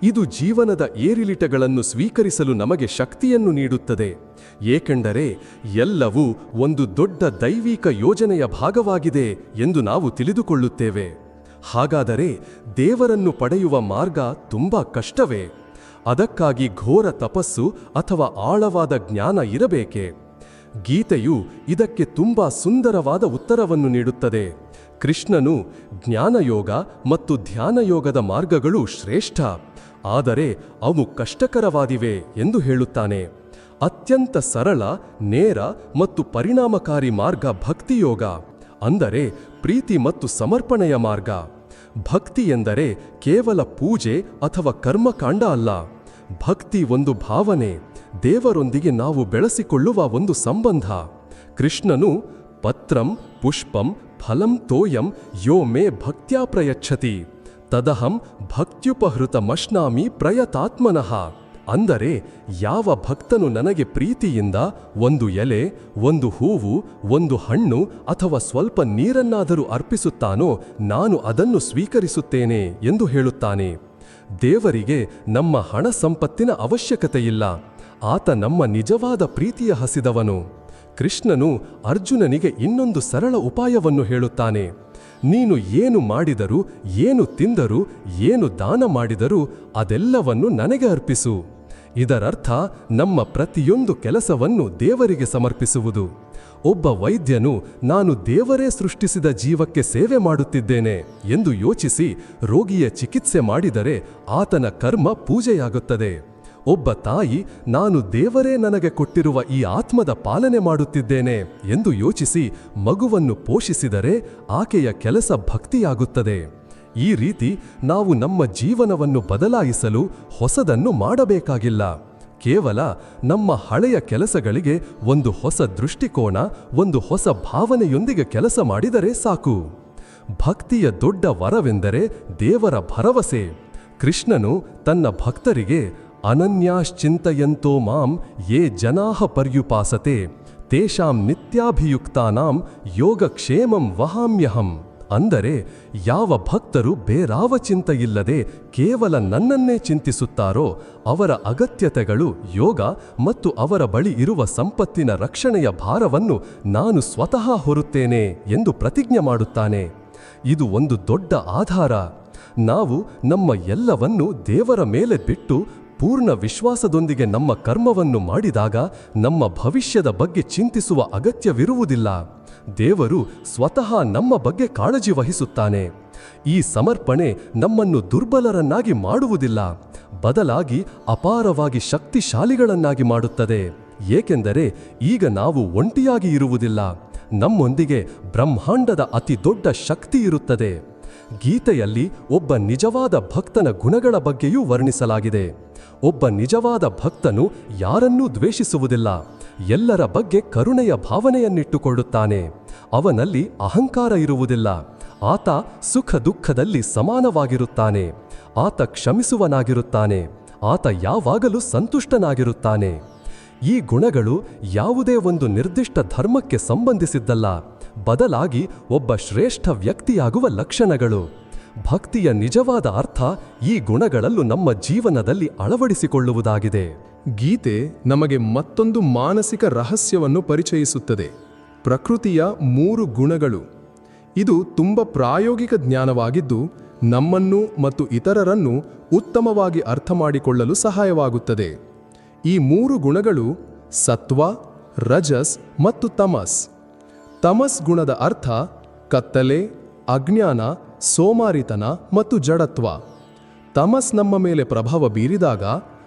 ಇದು ಜೀವನದ ಏರಿಳಿತಗಳನ್ನು ಸ್ವೀಕರಿಸಲು ನಮಗೆ ಶಕ್ತಿಯನ್ನು ನೀಡುತ್ತದೆ, ಏಕೆಂದರೆ ಎಲ್ಲವೂ ಒಂದು ದೊಡ್ಡ ದೈವಿಕ ಯೋಜನೆಯ ಭಾಗವಾಗಿದೆ ಎಂದು ನಾವು ತಿಳಿದುಕೊಳ್ಳುತ್ತೇವೆ. ಹಾಗಾದರೆ ದೇವರನ್ನು ಪಡೆಯುವ ಮಾರ್ಗ ತುಂಬಾ ಕಷ್ಟವೇ? ಅದಕ್ಕಾಗಿ ಘೋರ ತಪಸ್ಸು ಅಥವಾ ಆಳವಾದ ಜ್ಞಾನ ಇರಬೇಕೆ? ಗೀತೆಯು ಇದಕ್ಕೆ ತುಂಬಾ ಸುಂದರವಾದ ಉತ್ತರವನ್ನು ನೀಡುತ್ತದೆ. ಕೃಷ್ಣನು ಜ್ಞಾನಯೋಗ ಮತ್ತು ಧ್ಯಾನಯೋಗದ ಮಾರ್ಗಗಳು ಶ್ರೇಷ್ಠ, ಆದರೆ ಅವು ಕಷ್ಟಕರವಾದಿವೆ ಎಂದು ಹೇಳುತ್ತಾನೆ. ಅತ್ಯಂತ ಸರಳ, ನೇರ ಮತ್ತು ಪರಿಣಾಮಕಾರಿ ಮಾರ್ಗ ಭಕ್ತಿಯೋಗ, ಅಂದರೆ ಪ್ರೀತಿ ಮತ್ತು ಸಮರ್ಪಣೆಯ ಮಾರ್ಗ. ಭಕ್ತಿ ಎಂದರೆ ಕೇವಲ ಪೂಜೆ ಅಥವಾ ಕರ್ಮಕಾಂಡ ಅಲ್ಲ. ಭಕ್ತಿ ಒಂದು ಭಾವನೆ, ದೇವರೊಂದಿಗೆ ನಾವು ಬೆಳೆಸಿಕೊಳ್ಳುವ ಒಂದು ಸಂಬಂಧ. ಕೃಷ್ಣನು ಪತ್ರಂ ಪುಷ್ಪಂ ಫಲಂ ತೋಯಂ ಯೋ ಮೇ ಭಕ್ತ್ಯಾ ಪ್ರಯಚ್ಛತಿ ತದಹಂ ಭಕ್ತ್ಯುಪಹೃತಮಶ್ನಾಮಿ ಪ್ರಯತಾತ್ಮನಃ, ಅಂದರೆ ಯಾವ ಭಕ್ತನು ನನಗೆ ಪ್ರೀತಿಯಿಂದ ಒಂದು ಎಲೆ, ಒಂದು ಹೂವು, ಒಂದು ಹಣ್ಣು ಅಥವಾ ಸ್ವಲ್ಪ ನೀರನ್ನಾದರೂ ಅರ್ಪಿಸುತ್ತಾನೋ ನಾನು ಅದನ್ನು ಸ್ವೀಕರಿಸುತ್ತೇನೆ ಎಂದು ಹೇಳುತ್ತಾನೆ. ದೇವರಿಗೆ ನಮ್ಮ ಹಣ ಸಂಪತ್ತಿನ ಅವಶ್ಯಕತೆಯಿಲ್ಲ, ಆತ ನಮ್ಮ ನಿಜವಾದ ಪ್ರೀತಿಯ ಹಸಿದವನು. ಕೃಷ್ಣನು ಅರ್ಜುನನಿಗೆ ಇನ್ನೊಂದು ಸರಳ ಉಪಾಯವನ್ನು ಹೇಳುತ್ತಾನೆ. ನೀನು ಏನು ಮಾಡಿದರೂ, ಏನು ತಿಂದರೂ, ಏನು ದಾನ ಮಾಡಿದರೂ ಅದೆಲ್ಲವನ್ನು ನನಗೆ ಅರ್ಪಿಸು. ಇದರರ್ಥ ನಮ್ಮ ಪ್ರತಿಯೊಂದು ಕೆಲಸವನ್ನು ದೇವರಿಗೆ ಸಮರ್ಪಿಸುವುದು. ಒಬ್ಬ ವೈದ್ಯನು ನಾನು ದೇವರೇ ಸೃಷ್ಟಿಸಿದ ಜೀವಕ್ಕೆ ಸೇವೆ ಮಾಡುತ್ತಿದ್ದೇನೆ ಎಂದು ಯೋಚಿಸಿ ರೋಗಿಯ ಚಿಕಿತ್ಸೆ ಮಾಡಿದರೆ ಆತನ ಕರ್ಮ ಪೂಜೆಯಾಗುತ್ತದೆ. ಒಬ್ಬ ತಾಯಿ ನಾನು ದೇವರೇ ನನಗೆ ಕೊಟ್ಟಿರುವ ಈ ಆತ್ಮದ ಪಾಲನೆ ಮಾಡುತ್ತಿದ್ದೇನೆ ಎಂದು ಯೋಚಿಸಿ ಮಗುವನ್ನು ಪೋಷಿಸಿದರೆ ಆಕೆಯ ಕೆಲಸ ಭಕ್ತಿಯಾಗುತ್ತದೆ. ಈ ರೀತಿ ನಾವು ನಮ್ಮ ಜೀವನವನ್ನು ಬದಲಾಯಿಸಲು ಹೊಸದನ್ನು ಮಾಡಬೇಕಾಗಿಲ್ಲ. ಕೇವಲ ನಮ್ಮ ಹಳೆಯ ಕೆಲಸಗಳಿಗೆ ಒಂದು ಹೊಸ ದೃಷ್ಟಿಕೋನ, ಒಂದು ಹೊಸ ಭಾವನೆಯೊಂದಿಗೆ ಕೆಲಸ ಮಾಡಿದರೆ ಸಾಕು. ಭಕ್ತಿಯ ದೊಡ್ಡ ವರವೆಂದರೆ ದೇವರ ಭರವಸೆ. ಕೃಷ್ಣನು ತನ್ನ ಭಕ್ತರಿಗೆ ಅನನ್ಯಾಶ್ಚಿಂತಯಂತೋ ಮಾಂ ಯೇ ಜನಾಃ ಪರ್ಯುಪಾಸತೆ ತೇಷಾಂ ನಿತ್ಯಾಭಿಯುಕ್ತಾನಾಂ ಯೋಗಕ್ಷೇಮಂ ವಹಾಮ್ಯಹಂ. ಅಂದರೆ ಯಾವ ಭಕ್ತರು ಬೇರಾವ ಚಿಂತೆಯಿಲ್ಲದೆ ಕೇವಲ ನನ್ನನ್ನೇ ಚಿಂತಿಸುತ್ತಾರೋ ಅವರ ಅಗತ್ಯತೆಗಳು ಯೋಗ ಮತ್ತು ಅವರ ಬಳಿ ಇರುವ ಸಂಪತ್ತಿನ ರಕ್ಷಣೆಯ ಭಾರವನ್ನು ನಾನು ಸ್ವತಃ ಹೊರುತ್ತೇನೆ ಎಂದು ಪ್ರತಿಜ್ಞೆ ಮಾಡುತ್ತಾನೆ. ಇದು ಒಂದು ದೊಡ್ಡ ಆಧಾರ. ನಾವು ನಮ್ಮ ಎಲ್ಲವನ್ನೂ ದೇವರ ಮೇಲೆ ಬಿಟ್ಟು ಪೂರ್ಣ ವಿಶ್ವಾಸದೊಂದಿಗೆ ನಮ್ಮ ಕರ್ಮವನ್ನು ಮಾಡಿದಾಗ ನಮ್ಮ ಭವಿಷ್ಯದ ಬಗ್ಗೆ ಚಿಂತಿಸುವ ಅಗತ್ಯವಿರುವುದಿಲ್ಲ. ದೇವರು ಸ್ವತಃ ನಮ್ಮ ಬಗ್ಗೆ ಕಾಳಜಿ ವಹಿಸುತ್ತಾನೆ. ಈ ಸಮರ್ಪಣೆ ನಮ್ಮನ್ನು ದುರ್ಬಲರನ್ನಾಗಿ ಮಾಡುವುದಿಲ್ಲ, ಬದಲಾಗಿ ಅಪಾರವಾಗಿ ಶಕ್ತಿಶಾಲಿಗಳನ್ನಾಗಿ ಮಾಡುತ್ತದೆ. ಏಕೆಂದರೆ ಈಗ ನಾವು ಒಂಟಿಯಾಗಿ ಇರುವುದಿಲ್ಲ, ನಮ್ಮೊಂದಿಗೆ ಬ್ರಹ್ಮಾಂಡದ ಅತಿ ದೊಡ್ಡ ಶಕ್ತಿ ಇರುತ್ತದೆ. ಗೀತೆಯಲ್ಲಿ ಒಬ್ಬ ನಿಜವಾದ ಭಕ್ತನ ಗುಣಗಳ ಬಗ್ಗೆಯೂ ವರ್ಣಿಸಲಾಗಿದೆ. ಒಬ್ಬ ನಿಜವಾದ ಭಕ್ತನು ಯಾರನ್ನೂ ದ್ವೇಷಿಸುವುದಿಲ್ಲ, ಎಲ್ಲರ ಬಗ್ಗೆ ಕರುಣೆಯ ಭಾವನೆಯನ್ನಿಟ್ಟುಕೊಳ್ಳುತ್ತಾನೆ. ಅವನಲ್ಲಿ ಅಹಂಕಾರ ಇರುವುದಿಲ್ಲ. ಆತ ಸುಖ ದುಃಖದಲ್ಲಿ ಸಮಾನವಾಗಿರುತ್ತಾನೆ. ಆತ ಕ್ಷಮಿಸುವನಾಗಿರುತ್ತಾನೆ. ಆತ ಯಾವಾಗಲೂ ಸಂತುಷ್ಟನಾಗಿರುತ್ತಾನೆ. ಈ ಗುಣಗಳು ಯಾವುದೇ ಒಂದು ನಿರ್ದಿಷ್ಟ ಧರ್ಮಕ್ಕೆ ಸಂಬಂಧಿಸಿದ್ದಲ್ಲ, ಬದಲಾಗಿ ಒಬ್ಬ ಶ್ರೇಷ್ಠ ವ್ಯಕ್ತಿಯಾಗುವ ಲಕ್ಷಣಗಳು. ಭಕ್ತಿಯ ನಿಜವಾದ ಅರ್ಥ ಈ ಗುಣಗಳಲ್ಲೂ ನಮ್ಮ ಜೀವನದಲ್ಲಿ ಅಳವಡಿಸಿಕೊಳ್ಳುವುದಾಗಿದೆ. ಗೀತೆ ನಮಗೆ ಮತ್ತೊಂದು ಮಾನಸಿಕ ರಹಸ್ಯವನ್ನು ಪರಿಚಯಿಸುತ್ತದೆ: ಪ್ರಕೃತಿಯ 3 ಗುಣಗಳು. ಇದು ತುಂಬ ಪ್ರಾಯೋಗಿಕ ಜ್ಞಾನವಾಗಿದ್ದು ನಮ್ಮನ್ನು ಮತ್ತು ಇತರರನ್ನು ಉತ್ತಮವಾಗಿ ಅರ್ಥ ಮಾಡಿಕೊಳ್ಳಲು ಸಹಾಯವಾಗುತ್ತದೆ. ಈ 3 ಗುಣಗಳು ಸತ್ವ, ರಜಸ್ ಮತ್ತು ತಮಸ್. ತಮಸ್ ಗುಣದ ಅರ್ಥ ಕತ್ತಲೆ, ಅಜ್ಞಾನ, ಸೋಮಾರಿತನ ಮತ್ತು ಜಡತ್ವ. ತಮಸ್ ನಮ್ಮ ಮೇಲೆ ಪ್ರಭಾವ ಬೀರಿದಾಗ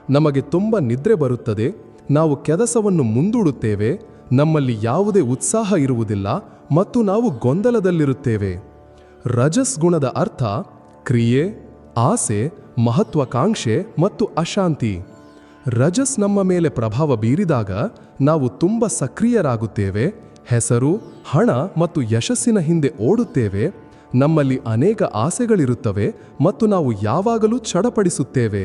ನಮಗೆ ತುಂಬ ನಿದ್ರೆ ಬರುತ್ತದೆ, ನಾವು ಕೆಲಸವನ್ನು ಮುಂದೂಡುತ್ತೇವೆ, ನಮ್ಮಲ್ಲಿ ಯಾವುದೇ ಉತ್ಸಾಹ ಇರುವುದಿಲ್ಲ ಮತ್ತು ನಾವು ಗೊಂದಲದಲ್ಲಿರುತ್ತೇವೆ. ರಜಸ್ ಗುಣದ ಅರ್ಥ ಕ್ರಿಯೆ, ಆಸೆ, ಮಹತ್ವಾಕಾಂಕ್ಷೆ ಮತ್ತು ಅಶಾಂತಿ. ರಜಸ್ ನಮ್ಮ ಮೇಲೆ ಪ್ರಭಾವ ಬೀರಿದಾಗ ನಾವು ತುಂಬ ಸಕ್ರಿಯರಾಗುತ್ತೇವೆ, ಹೆಸರು, ಹಣ ಮತ್ತು ಯಶಸ್ಸಿನ ಹಿಂದೆ ಓಡುತ್ತೇವೆ, ನಮ್ಮಲ್ಲಿ ಅನೇಕ ಆಸೆಗಳಿರುತ್ತವೆ ಮತ್ತು ನಾವು ಯಾವಾಗಲೂ ಚಡಪಡಿಸುತ್ತೇವೆ.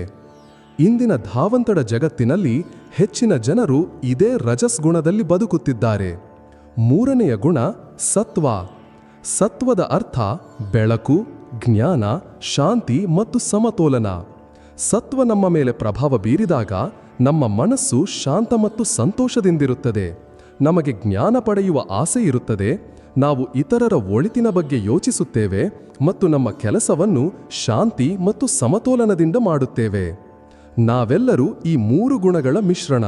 ಇಂದಿನ ಧಾವಂತಡ ಜಗತ್ತಿನಲ್ಲಿ ಹೆಚ್ಚಿನ ಜನರು ಇದೇ ರಜಸ್ ಗುಣದಲ್ಲಿ ಬದುಕುತ್ತಿದ್ದಾರೆ. 3ನೆಯ ಗುಣ ಸತ್ವ. ಸತ್ವದ ಅರ್ಥ ಬೆಳಕು, ಜ್ಞಾನ, ಶಾಂತಿ ಮತ್ತು ಸಮತೋಲನ. ಸತ್ವ ನಮ್ಮ ಮೇಲೆ ಪ್ರಭಾವ ಬೀರಿದಾಗ ನಮ್ಮ ಮನಸ್ಸು ಶಾಂತ ಮತ್ತು ಸಂತೋಷದಿಂದಿರುತ್ತದೆ, ನಮಗೆ ಜ್ಞಾನ ಪಡೆಯುವ ಆಸೆ ಇರುತ್ತದೆ, ನಾವು ಇತರರ ಒಳಿತಿನ ಬಗ್ಗೆ ಯೋಚಿಸುತ್ತೇವೆ ಮತ್ತು ನಮ್ಮ ಕೆಲಸವನ್ನು ಶಾಂತಿ ಮತ್ತು ಸಮತೋಲನದಿಂದ ಮಾಡುತ್ತೇವೆ. ನಾವೆಲ್ಲರೂ ಈ 3 ಗುಣಗಳ ಮಿಶ್ರಣ.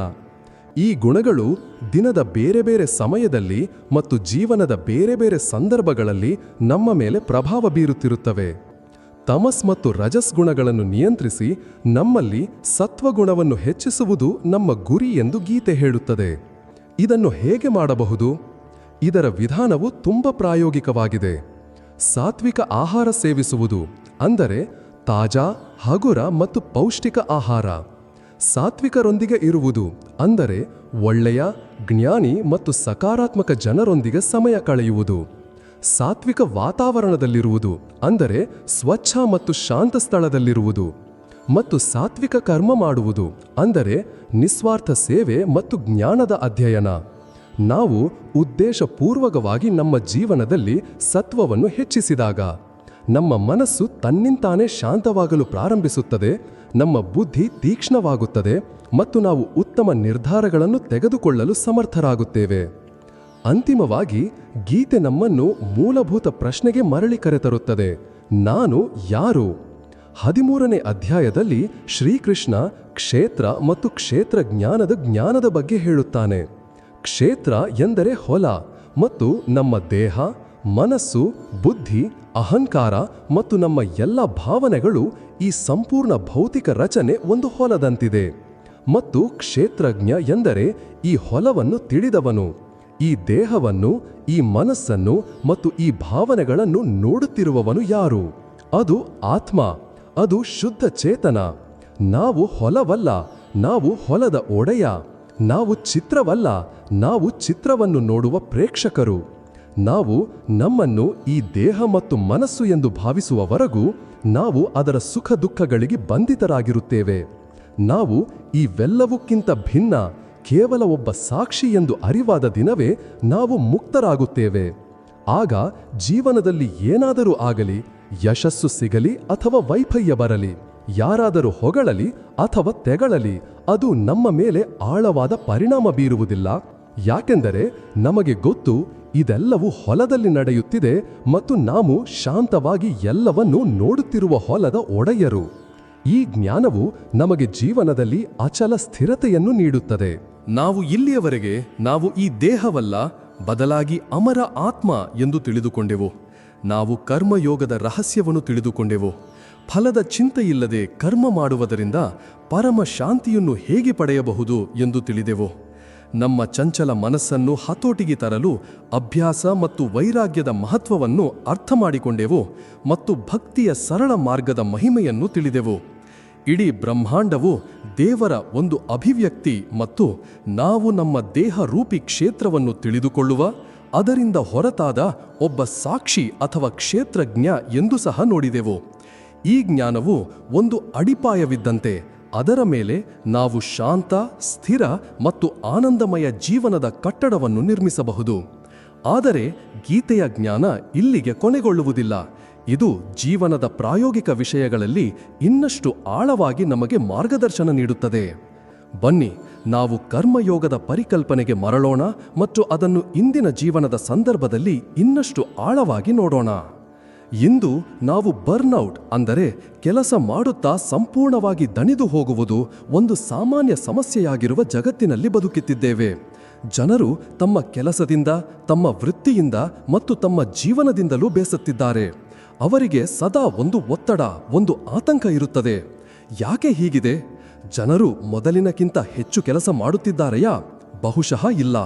ಈ ಗುಣಗಳು ದಿನದ ಬೇರೆ ಬೇರೆ ಸಮಯದಲ್ಲಿ ಮತ್ತು ಜೀವನದ ಬೇರೆ ಬೇರೆ ಸಂದರ್ಭಗಳಲ್ಲಿ ನಮ್ಮ ಮೇಲೆ ಪ್ರಭಾವ ಬೀರುತ್ತಿರುತ್ತವೆ. ತಮಸ್ ಮತ್ತು ರಜಸ್ ಗುಣಗಳನ್ನು ನಿಯಂತ್ರಿಸಿ ನಮ್ಮಲ್ಲಿ ಸತ್ವಗುಣವನ್ನು ಹೆಚ್ಚಿಸುವುದು ನಮ್ಮ ಗುರಿ ಎಂದು ಗೀತೆ ಹೇಳುತ್ತದೆ. ಇದನ್ನು ಹೇಗೆ ಮಾಡಬಹುದು? ಇದರ ವಿಧಾನವು ತುಂಬ ಪ್ರಾಯೋಗಿಕವಾಗಿದೆ. ಸಾತ್ವಿಕ ಆಹಾರ ಸೇವಿಸುವುದು ಅಂದರೆ ತಾಜಾ, ಹಗುರ ಮತ್ತು ಪೌಷ್ಟಿಕ ಆಹಾರ. ಸಾತ್ವಿಕರೊಂದಿಗೆ ಇರುವುದು ಅಂದರೆ ಒಳ್ಳೆಯ, ಜ್ಞಾನಿ ಮತ್ತು ಸಕಾರಾತ್ಮಕ ಜನರೊಂದಿಗೆ ಸಮಯ ಕಳೆಯುವುದು. ಸಾತ್ವಿಕ ವಾತಾವರಣದಲ್ಲಿರುವುದು ಅಂದರೆ ಸ್ವಚ್ಛ ಮತ್ತು ಶಾಂತ ಸ್ಥಳದಲ್ಲಿರುವುದು. ಮತ್ತು ಸಾತ್ವಿಕ ಕರ್ಮ ಮಾಡುವುದು ಅಂದರೆ ನಿಸ್ವಾರ್ಥ ಸೇವೆ ಮತ್ತು ಜ್ಞಾನದ ಅಧ್ಯಯನ. ನಾವು ಉದ್ದೇಶಪೂರ್ವಕವಾಗಿ ನಮ್ಮ ಜೀವನದಲ್ಲಿ ಸತ್ವವನ್ನು ಹೆಚ್ಚಿಸಿದಾಗ ನಮ್ಮ ಮನಸ್ಸು ತನ್ನಿಂತಾನೇ ಶಾಂತವಾಗಲು ಪ್ರಾರಂಭಿಸುತ್ತದೆ, ನಮ್ಮ ಬುದ್ಧಿ ತೀಕ್ಷ್ಣವಾಗುತ್ತದೆ ಮತ್ತು ನಾವು ಉತ್ತಮ ನಿರ್ಧಾರಗಳನ್ನು ತೆಗೆದುಕೊಳ್ಳಲು ಸಮರ್ಥರಾಗುತ್ತೇವೆ. ಅಂತಿಮವಾಗಿ ಗೀತೆ ನಮ್ಮನ್ನು ಮೂಲಭೂತ ಪ್ರಶ್ನೆಗೆ ಮರಳಿ ಕರೆತರುತ್ತದೆ: ನಾನು ಯಾರು? 13ನೇ ಅಧ್ಯಾಯದಲ್ಲಿ ಶ್ರೀಕೃಷ್ಣ ಕ್ಷೇತ್ರ ಮತ್ತು ಕ್ಷೇತ್ರ ಜ್ಞಾನದ ಬಗ್ಗೆ ಹೇಳುತ್ತಾನೆ. ಕ್ಷೇತ್ರ ಎಂದರೆ ಹೊಲ, ಮತ್ತು ನಮ್ಮ ದೇಹ, ಮನಸ್ಸು, ಬುದ್ಧಿ, ಅಹಂಕಾರ ಮತ್ತು ನಮ್ಮ ಎಲ್ಲ ಭಾವನೆಗಳು ಈ ಸಂಪೂರ್ಣ ಭೌತಿಕ ರಚನೆ ಒಂದು ಹೊಲದಂತಿದೆ. ಮತ್ತು ಕ್ಷೇತ್ರಜ್ಞ ಎಂದರೆ ಈ ಹೊಲವನ್ನು ತಿಳಿದವನು. ಈ ದೇಹವನ್ನು, ಈ ಮನಸ್ಸನ್ನು ಮತ್ತು ಈ ಭಾವನೆಗಳನ್ನು ನೋಡುತ್ತಿರುವವನು ಯಾರು? ಅದು ಆತ್ಮ, ಅದು ಶುದ್ಧ ಚೇತನ. ನಾವು ಹೊಲವಲ್ಲ, ನಾವು ಹೊಲದ ಒಡೆಯ. ನಾವು ಚಿತ್ರವಲ್ಲ, ನಾವು ಚಿತ್ರವನ್ನು ನೋಡುವ ಪ್ರೇಕ್ಷಕರು. ನಾವು ನಮ್ಮನ್ನು ಈ ದೇಹ ಮತ್ತು ಮನಸ್ಸು ಎಂದು ಭಾವಿಸುವವರೆಗೂ ನಾವು ಅದರ ಸುಖ ದುಃಖಗಳಿಗೆ ಬಂಧಿತರಾಗಿರುತ್ತೇವೆ. ನಾವು ಇವೆಲ್ಲವಕ್ಕಿಂತ ಭಿನ್ನ, ಕೇವಲ ಒಬ್ಬ ಸಾಕ್ಷಿ ಎಂದು ಅರಿವಾದ ದಿನವೇ ನಾವು ಮುಕ್ತರಾಗುತ್ತೇವೆ. ಆಗ ಜೀವನದಲ್ಲಿ ಏನಾದರೂ ಆಗಲಿ, ಯಶಸ್ಸು ಸಿಗಲಿ ಅಥವಾ ವೈಫಲ್ಯ ಬರಲಿ, ಯಾರಾದರೂ ಹೊಗಳಲಿ ಅಥವಾ ತೆಗಳಲಿ, ಅದು ನಮ್ಮ ಮೇಲೆ ಆಳವಾದ ಪರಿಣಾಮ ಬೀರುವುದಿಲ್ಲ. ಯಾಕೆಂದರೆ ನಮಗೆ ಗೊತ್ತು, ಇದೆಲ್ಲವೂ ಹೊಲದಲ್ಲಿ ನಡೆಯುತ್ತಿದೆ ಮತ್ತು ನಾವು ಶಾಂತವಾಗಿ ಎಲ್ಲವನ್ನೂ ನೋಡುತ್ತಿರುವ ಹೊಲದ ಒಡೆಯರು. ಈ ಜ್ಞಾನವು ನಮಗೆ ಜೀವನದಲ್ಲಿ ಅಚಲ ಸ್ಥಿರತೆಯನ್ನು ನೀಡುತ್ತದೆ. ನಾವು ಇಲ್ಲಿಯವರೆಗೆ ನಾವು ಈ ದೇಹವಲ್ಲ, ಬದಲಾಗಿ ಅಮರ ಆತ್ಮ ಎಂದು ತಿಳಿದುಕೊಂಡೆವು. ನಾವು ಕರ್ಮಯೋಗದ ರಹಸ್ಯವನ್ನು ತಿಳಿದುಕೊಂಡೆವು. ಫಲದ ಚಿಂತೆಯಿಲ್ಲದೆ ಕರ್ಮ ಮಾಡುವುದರಿಂದ ಪರಮ ಶಾಂತಿಯನ್ನು ಹೇಗೆ ಪಡೆಯಬಹುದು ಎಂದು ತಿಳಿದೆವು. ನಮ್ಮ ಚಂಚಲ ಮನಸ್ಸನ್ನು ಹತೋಟಿಗೆ ತರಲು ಅಭ್ಯಾಸ ಮತ್ತು ವೈರಾಗ್ಯದ ಮಹತ್ವವನ್ನು ಅರ್ಥ ಮಾಡಿಕೊಂಡೆವು ಮತ್ತು ಭಕ್ತಿಯ ಸರಳ ಮಾರ್ಗದ ಮಹಿಮೆಯನ್ನು ತಿಳಿದೆವು. ಇಡೀ ಬ್ರಹ್ಮಾಂಡವು ದೇವರ ಒಂದು ಅಭಿವ್ಯಕ್ತಿ ಮತ್ತು ನಾವು ನಮ್ಮ ದೇಹ ರೂಪಿ ಕ್ಷೇತ್ರವನ್ನು ತಿಳಿದುಕೊಳ್ಳುವ, ಅದರಿಂದ ಹೊರತಾದ ಒಬ್ಬ ಸಾಕ್ಷಿ ಅಥವಾ ಕ್ಷೇತ್ರಜ್ಞ ಎಂದು ಸಹ ನೋಡಿದೆವು. ಈ ಜ್ಞಾನವು ಒಂದು ಅಡಿಪಾಯವಿದ್ದಂತೆ. ಅದರ ಮೇಲೆ ನಾವು ಶಾಂತ, ಸ್ಥಿರ ಮತ್ತು ಆನಂದಮಯ ಜೀವನದ ಕಟ್ಟಡವನ್ನು ನಿರ್ಮಿಸಬಹುದು. ಆದರೆ ಗೀತೆಯ ಜ್ಞಾನ ಇಲ್ಲಿಗೆ ಕೊನೆಗೊಳ್ಳುವುದಿಲ್ಲ. ಇದು ಜೀವನದ ಪ್ರಾಯೋಗಿಕ ವಿಷಯಗಳಲ್ಲಿ ಇನ್ನಷ್ಟು ಆಳವಾಗಿ ನಮಗೆ ಮಾರ್ಗದರ್ಶನ ನೀಡುತ್ತದೆ. ಬನ್ನಿ, ನಾವು ಕರ್ಮಯೋಗದ ಪರಿಕಲ್ಪನೆಗೆ ಮರಳೋಣ ಮತ್ತು ಅದನ್ನು ಇಂದಿನ ಜೀವನದ ಸಂದರ್ಭದಲ್ಲಿ ಇನ್ನಷ್ಟು ಆಳವಾಗಿ ನೋಡೋಣ. ಇಂದು ನಾವು ಬರ್ನ್ಔಟ್ ಅಂದರೆ ಕೆಲಸ ಮಾಡುತ್ತಾ ಸಂಪೂರ್ಣವಾಗಿ ದಣಿದು ಹೋಗುವುದು ಒಂದು ಸಾಮಾನ್ಯ ಸಮಸ್ಯೆಯಾಗಿರುವ ಜಗತ್ತಿನಲ್ಲಿ ಬದುಕುತ್ತಿದ್ದೇವೆ. ಜನರು ತಮ್ಮ ಕೆಲಸದಿಂದ, ತಮ್ಮ ವೃತ್ತಿಯಿಂದ ಮತ್ತು ತಮ್ಮ ಜೀವನದಿಂದಲೂ ಬೇಸತ್ತಿದ್ದಾರೆ. ಅವರಿಗೆ ಸದಾ ಒಂದು ಒತ್ತಡ, ಒಂದು ಆತಂಕ ಇರುತ್ತದೆ. ಯಾಕೆ ಹೀಗಿದೆ? ಜನರು ಮೊದಲಿನಕ್ಕಿಂತ ಹೆಚ್ಚು ಕೆಲಸ ಮಾಡುತ್ತಿದ್ದಾರೆಯಾ? ಬಹುಶಃ ಇಲ್ಲ.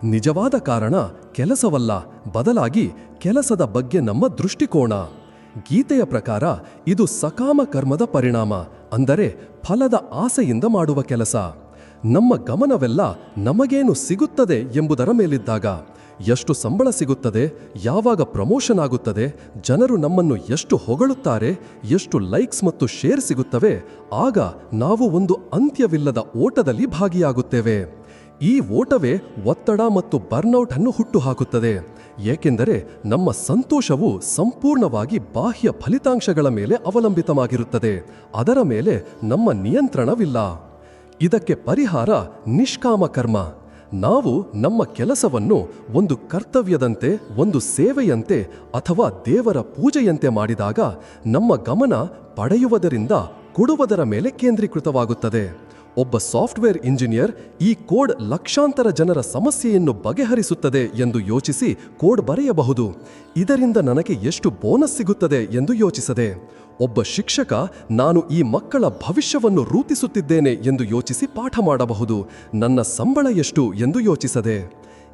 ನಿಜವಾದ ಕಾರಣ ಕೆಲಸವಲ್ಲ, ಬದಲಾಗಿ ಕೆಲಸದ ಬಗ್ಗೆ ನಮ್ಮ ದೃಷ್ಟಿಕೋನ. ಗೀತೆಯ ಪ್ರಕಾರ ಇದು ಸಕಾಮ ಕರ್ಮದ ಪರಿಣಾಮ, ಅಂದರೆ ಫಲದ ಆಸೆಯಿಂದ ಮಾಡುವ ಕೆಲಸ. ನಮ್ಮ ಗಮನವೆಲ್ಲ ನಮಗೇನು ಸಿಗುತ್ತದೆ ಎಂಬುದರ ಮೇಲಿದ್ದಾಗ, ಎಷ್ಟು ಸಂಬಳ ಸಿಗುತ್ತದೆ, ಯಾವಾಗ ಪ್ರಮೋಷನ್ ಆಗುತ್ತದೆ, ಜನರು ನಮ್ಮನ್ನು ಎಷ್ಟು ಹೊಗಳುತ್ತಾರೆ, ಎಷ್ಟು ಲೈಕ್ಸ್ ಮತ್ತು ಶೇರ್ ಸಿಗುತ್ತವೆ, ಆಗ ನಾವು ಒಂದು ಅಂತ್ಯವಿಲ್ಲದ ಓಟದಲ್ಲಿ ಭಾಗಿಯಾಗುತ್ತೇವೆ. ಈ ಓಟವೇ ಒತ್ತಡ ಮತ್ತು ಬರ್ನ್ಔಟ್ ಅನ್ನು ಹುಟ್ಟುಹಾಕುತ್ತದೆ. ಏಕೆಂದರೆ ನಮ್ಮ ಸಂತೋಷವು ಸಂಪೂರ್ಣವಾಗಿ ಬಾಹ್ಯ ಫಲಿತಾಂಶಗಳ ಮೇಲೆ ಅವಲಂಬಿತವಾಗಿರುತ್ತದೆ. ಅದರ ಮೇಲೆ ನಮ್ಮ ನಿಯಂತ್ರಣವಿಲ್ಲ. ಇದಕ್ಕೆ ಪರಿಹಾರ ನಿಷ್ಕಾಮ ಕರ್ಮ. ನಾವು ನಮ್ಮ ಕೆಲಸವನ್ನು ಒಂದು ಕರ್ತವ್ಯದಂತೆ, ಒಂದು ಸೇವೆಯಂತೆ ಅಥವಾ ದೇವರ ಪೂಜೆಯಂತೆ ಮಾಡಿದಾಗ ನಮ್ಮ ಗಮನ ಪಡೆಯುವುದರಿಂದ ಕೊಡುವುದರ ಮೇಲೆ ಕೇಂದ್ರೀಕೃತವಾಗುತ್ತದೆ. ಒಬ್ಬ ಸಾಫ್ಟ್ವೇರ್ ಇಂಜಿನಿಯರ್ ಈ ಕೋಡ್ ಲಕ್ಷಾಂತರ ಜನರ ಸಮಸ್ಯೆಯನ್ನು ಬಗೆಹರಿಸುತ್ತದೆ ಎಂದು ಯೋಚಿಸಿ ಕೋಡ್ ಬರೆಯಬಹುದು. ಇದರಿಂದ ನನಗೆ ಎಷ್ಟು ಬೋನಸ್ ಸಿಗುತ್ತದೆ ಎಂದು ಯೋಚಿಸದೆ. ಒಬ್ಬ ಶಿಕ್ಷಕ ನಾನು ಈ ಮಕ್ಕಳ ಭವಿಷ್ಯವನ್ನು ರೂಪಿಸುತ್ತಿದ್ದೇನೆ ಎಂದು ಯೋಚಿಸಿ ಪಾಠ ಮಾಡಬಹುದು. ನನ್ನ ಸಂಬಳ ಎಷ್ಟು ಎಂದು ಯೋಚಿಸದೆ.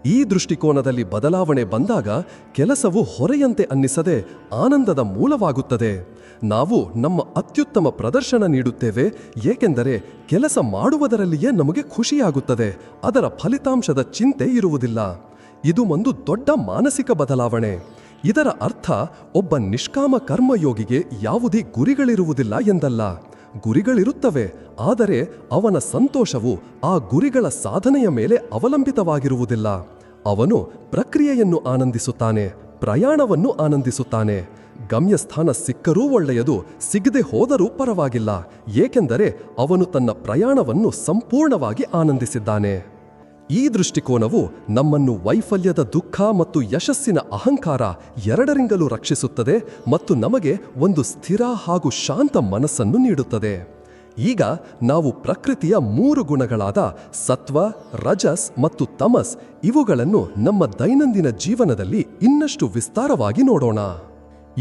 ಈ ದೃಷ್ಟಿಕೋನದಲ್ಲಿ ಬದಲಾವಣೆ ಬಂದಾಗ ಕೆಲಸವು ಹೊರೆಯಂತೆ ಅನ್ನಿಸದೆ ಆನಂದದ ಮೂಲವಾಗುತ್ತದೆ. ನಾವು ನಮ್ಮ ಅತ್ಯುತ್ತಮ ಪ್ರದರ್ಶನ ನೀಡುತ್ತೇವೆ, ಏಕೆಂದರೆ ಕೆಲಸ ಮಾಡುವುದರಲ್ಲಿಯೇ ನಮಗೆ ಖುಷಿಯಾಗುತ್ತದೆ. ಅದರ ಫಲಿತಾಂಶದ ಚಿಂತೆ ಇರುವುದಿಲ್ಲ. ಇದು ಒಂದು ದೊಡ್ಡ ಮಾನಸಿಕ ಬದಲಾವಣೆ. ಇದರ ಅರ್ಥ ಒಬ್ಬ ನಿಷ್ಕಾಮ ಕರ್ಮಯೋಗಿಗೆ ಯಾವುದೇ ಗುರಿಗಳಿರುವುದಿಲ್ಲ ಎಂದಲ್ಲ. ಗುರಿಗಳಿರುತ್ತವೆ, ಆದರೆ ಅವನ ಸಂತೋಷವು ಆ ಗುರಿಗಳ ಸಾಧನೆಯ ಮೇಲೆ ಅವಲಂಬಿತವಾಗಿರುವುದಿಲ್ಲ. ಅವನು ಪ್ರಕ್ರಿಯೆಯನ್ನು ಆನಂದಿಸುತ್ತಾನೆ, ಪ್ರಯಾಣವನ್ನು ಆನಂದಿಸುತ್ತಾನೆ. ಗಮ್ಯಸ್ಥಾನ ಸಿಕ್ಕರೂ ಒಳ್ಳೆಯದು, ಸಿಗದೆ ಹೋದರೂ ಪರವಾಗಿಲ್ಲ, ಏಕೆಂದರೆ ಅವನು ತನ್ನ ಪ್ರಯಾಣವನ್ನು ಸಂಪೂರ್ಣವಾಗಿ ಆನಂದಿಸಿದ್ದಾನೆ. ಈ ದೃಷ್ಟಿಕೋನವು ನಮ್ಮನ್ನು ವೈಫಲ್ಯದ ದುಃಖ ಮತ್ತು ಯಶಸ್ಸಿನ ಅಹಂಕಾರ ಎರಡರಿಂದಲೂ ರಕ್ಷಿಸುತ್ತದೆ ಮತ್ತು ನಮಗೆ ಒಂದು ಸ್ಥಿರ ಹಾಗೂ ಶಾಂತ ಮನಸ್ಸನ್ನು ನೀಡುತ್ತದೆ. ಈಗ ನಾವು ಪ್ರಕೃತಿಯ 3 ಗುಣಗಳಾದ ಸತ್ವ, ರಜಸ್ ಮತ್ತು ತಮಸ್ ಇವುಗಳನ್ನು ನಮ್ಮ ದೈನಂದಿನ ಜೀವನದಲ್ಲಿ ಇನ್ನಷ್ಟು ವಿಸ್ತಾರವಾಗಿ ನೋಡೋಣ.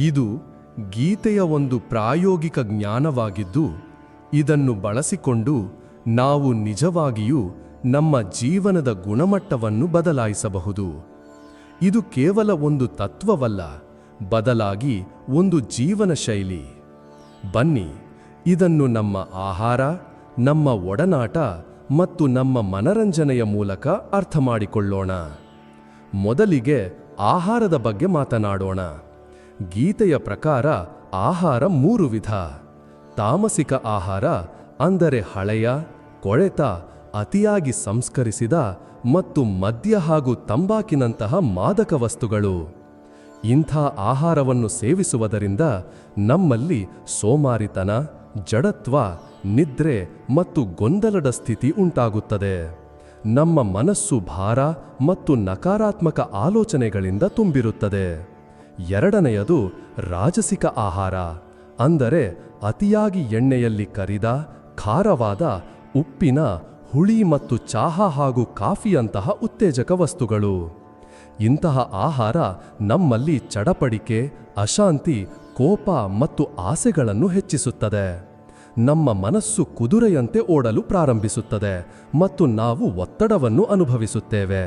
ಇದು ಗೀತೆಯ ಒಂದು ಪ್ರಾಯೋಗಿಕ ಜ್ಞಾನವಾಗಿದ್ದು, ಇದನ್ನು ಬಳಸಿಕೊಂಡು ನಾವು ನಿಜವಾಗಿಯೂ ನಮ್ಮ ಜೀವನದ ಗುಣಮಟ್ಟವನ್ನು ಬದಲಾಯಿಸಬಹುದು. ಇದು ಕೇವಲ ಒಂದು ತತ್ವವಲ್ಲ, ಬದಲಾಗಿ ಒಂದು ಜೀವನ ಶೈಲಿ. ಬನ್ನಿ, ಇದನ್ನು ನಮ್ಮ ಆಹಾರ, ನಮ್ಮ ಒಡನಾಟ ಮತ್ತು ನಮ್ಮ ಮನರಂಜನೆಯ ಮೂಲಕ ಅರ್ಥ ಮಾಡಿಕೊಳ್ಳೋಣ. ಮೊದಲಿಗೆ ಆಹಾರದ ಬಗ್ಗೆ ಮಾತನಾಡೋಣ. ಗೀತೆಯ ಪ್ರಕಾರ ಆಹಾರ 3 ವಿಧ. ತಾಮಸಿಕ ಆಹಾರ ಅಂದರೆ ಹಳೆಯ, ಕೊಳೆತ, ಅತಿಯಾಗಿ ಸಂಸ್ಕರಿಸಿದ ಮತ್ತು ಮದ್ಯ ಹಾಗೂ ತಂಬಾಕಿನಂತಹ ಮಾದಕ ವಸ್ತುಗಳು. ಇಂಥ ಆಹಾರವನ್ನು ಸೇವಿಸುವುದರಿಂದ ನಮ್ಮಲ್ಲಿ ಸೋಮಾರಿತನ, ಜಡತ್ವ, ನಿದ್ರೆ ಮತ್ತು ಗೊಂದಲದ ಸ್ಥಿತಿ ಉಂಟಾಗುತ್ತದೆ. ನಮ್ಮ ಮನಸ್ಸು ಭಾರ ಮತ್ತು ನಕಾರಾತ್ಮಕ ಆಲೋಚನೆಗಳಿಂದ ತುಂಬಿರುತ್ತದೆ. ಎರಡನೆಯದು ರಾಜಸಿಕ ಆಹಾರ, ಅಂದರೆ ಅತಿಯಾಗಿ ಎಣ್ಣೆಯಲ್ಲಿ ಕರಿದ, ಖಾರವಾದ, ಉಪ್ಪಿನ, ಹುಳಿ ಮತ್ತು ಚಹಾ ಹಾಗೂ ಕಾಫಿಯಂತಹ ಉತ್ತೇಜಕ ವಸ್ತುಗಳು. ಇಂತಹ ಆಹಾರ ನಮ್ಮಲ್ಲಿ ಚಡಪಡಿಕೆ, ಅಶಾಂತಿ, ಕೋಪ ಮತ್ತು ಆಸೆಗಳನ್ನು ಹೆಚ್ಚಿಸುತ್ತದೆ. ನಮ್ಮ ಮನಸ್ಸು ಕುದುರೆಯಂತೆ ಓಡಲು ಪ್ರಾರಂಭಿಸುತ್ತದೆ ಮತ್ತು ನಾವು ಒತ್ತಡವನ್ನು ಅನುಭವಿಸುತ್ತೇವೆ.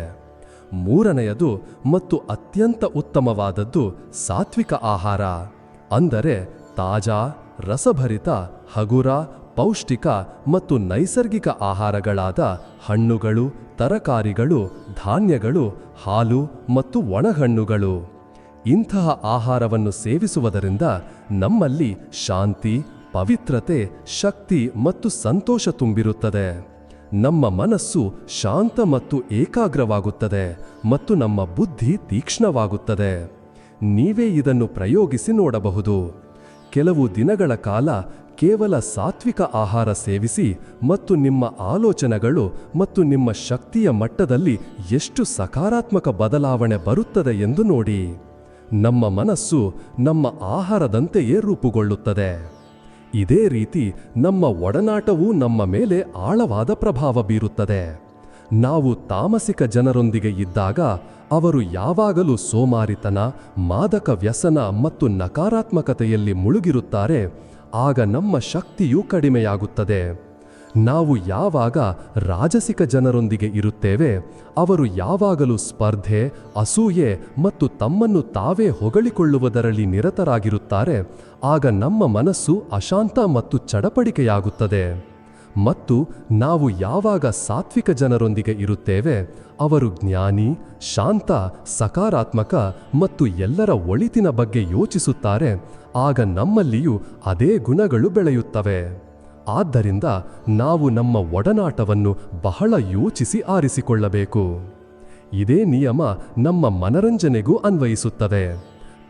ಮೂರನೆಯದು ಮತ್ತು ಅತ್ಯಂತ ಉತ್ತಮವಾದದ್ದು ಸಾತ್ವಿಕ ಆಹಾರ, ಅಂದರೆ ತಾಜಾ, ರಸಭರಿತ, ಹಗುರ, ಪೌಷ್ಟಿಕ ಮತ್ತು ನೈಸರ್ಗಿಕ ಆಹಾರಗಳಾದ ಹಣ್ಣುಗಳು, ತರಕಾರಿಗಳು, ಧಾನ್ಯಗಳು, ಹಾಲು ಮತ್ತು ಒಣಹಣ್ಣುಗಳು. ಇಂತಹ ಆಹಾರವನ್ನು ಸೇವಿಸುವುದರಿಂದ ನಮ್ಮಲ್ಲಿ ಶಾಂತಿ, ಪವಿತ್ರತೆ, ಶಕ್ತಿ ಮತ್ತು ಸಂತೋಷ ತುಂಬಿರುತ್ತದೆ. ನಮ್ಮ ಮನಸ್ಸು ಶಾಂತ ಮತ್ತು ಏಕಾಗ್ರವಾಗುತ್ತದೆ ಮತ್ತು ನಮ್ಮ ಬುದ್ಧಿ ತೀಕ್ಷ್ಣವಾಗುತ್ತದೆ. ನೀವೇ ಇದನ್ನು ಪ್ರಯೋಗಿಸಿ ನೋಡಬಹುದು. ಕೆಲವು ದಿನಗಳ ಕಾಲ ಕೇವಲ ಸಾತ್ವಿಕ ಆಹಾರ ಸೇವಿಸಿ ಮತ್ತು ನಿಮ್ಮ ಆಲೋಚನೆಗಳು ಮತ್ತು ನಿಮ್ಮ ಶಕ್ತಿಯ ಮಟ್ಟದಲ್ಲಿ ಎಷ್ಟು ಸಕಾರಾತ್ಮಕ ಬದಲಾವಣೆ ಬರುತ್ತದೆ ಎಂದು ನೋಡಿ. ನಮ್ಮ ಮನಸ್ಸು ನಮ್ಮ ಆಹಾರದಂತೆಯೇ ರೂಪುಗೊಳ್ಳುತ್ತದೆ. ಇದೇ ರೀತಿ ನಮ್ಮ ಒಡನಾಟವೂ ನಮ್ಮ ಮೇಲೆ ಆಳವಾದ ಪ್ರಭಾವ ಬೀರುತ್ತದೆ. ನಾವು ತಾಮಸಿಕ ಜನರೊಂದಿಗೆ ಇದ್ದಾಗ ಅವರು ಯಾವಾಗಲೂ ಸೋಮಾರಿತನ, ಮಾದಕ ವ್ಯಸನ ಮತ್ತು ನಕಾರಾತ್ಮಕತೆಯಲ್ಲಿ ಮುಳುಗಿರುತ್ತಾರೆ. ಆಗ ನಮ್ಮ ಶಕ್ತಿಯೂ ಕಡಿಮೆಯಾಗುತ್ತದೆ. ನಾವು ಯಾವಾಗ ರಾಜಸಿಕ ಜನರೊಂದಿಗೆ ಇರುತ್ತೇವೆ, ಅವರು ಯಾವಾಗಲೂ ಸ್ಪರ್ಧೆ, ಅಸೂಯೆ ಮತ್ತು ತಮ್ಮನ್ನು ತಾವೇ ಹೊಗಳಿಕೊಳ್ಳುವುದರಲ್ಲಿ ನಿರತರಾಗಿರುತ್ತಾರೆ. ಆಗ ನಮ್ಮ ಮನಸ್ಸು ಅಶಾಂತ ಮತ್ತು ಚಡಪಡಿಕೆಯಾಗುತ್ತದೆ. ಮತ್ತು ನಾವು ಯಾವಾಗ ಸಾತ್ವಿಕ ಜನರೊಂದಿಗೆ ಇರುತ್ತೇವೆ, ಅವರು ಜ್ಞಾನಿ, ಶಾಂತ, ಸಕಾರಾತ್ಮಕ ಮತ್ತು ಎಲ್ಲರ ಒಳಿತಿನ ಬಗ್ಗೆ ಯೋಚಿಸುತ್ತಾರೆ. ಆಗ ನಮ್ಮಲ್ಲಿಯೂ ಅದೇ ಗುಣಗಳು ಬೆಳೆಯುತ್ತವೆ. ಆದ್ದರಿಂದ ನಾವು ನಮ್ಮ ಒಡನಾಟವನ್ನು ಬಹಳ ಯೋಚಿಸಿ ಆರಿಸಿಕೊಳ್ಳಬೇಕು. ಇದೇ ನಿಯಮ ನಮ್ಮ ಮನರಂಜನೆಗೂ ಅನ್ವಯಿಸುತ್ತದೆ.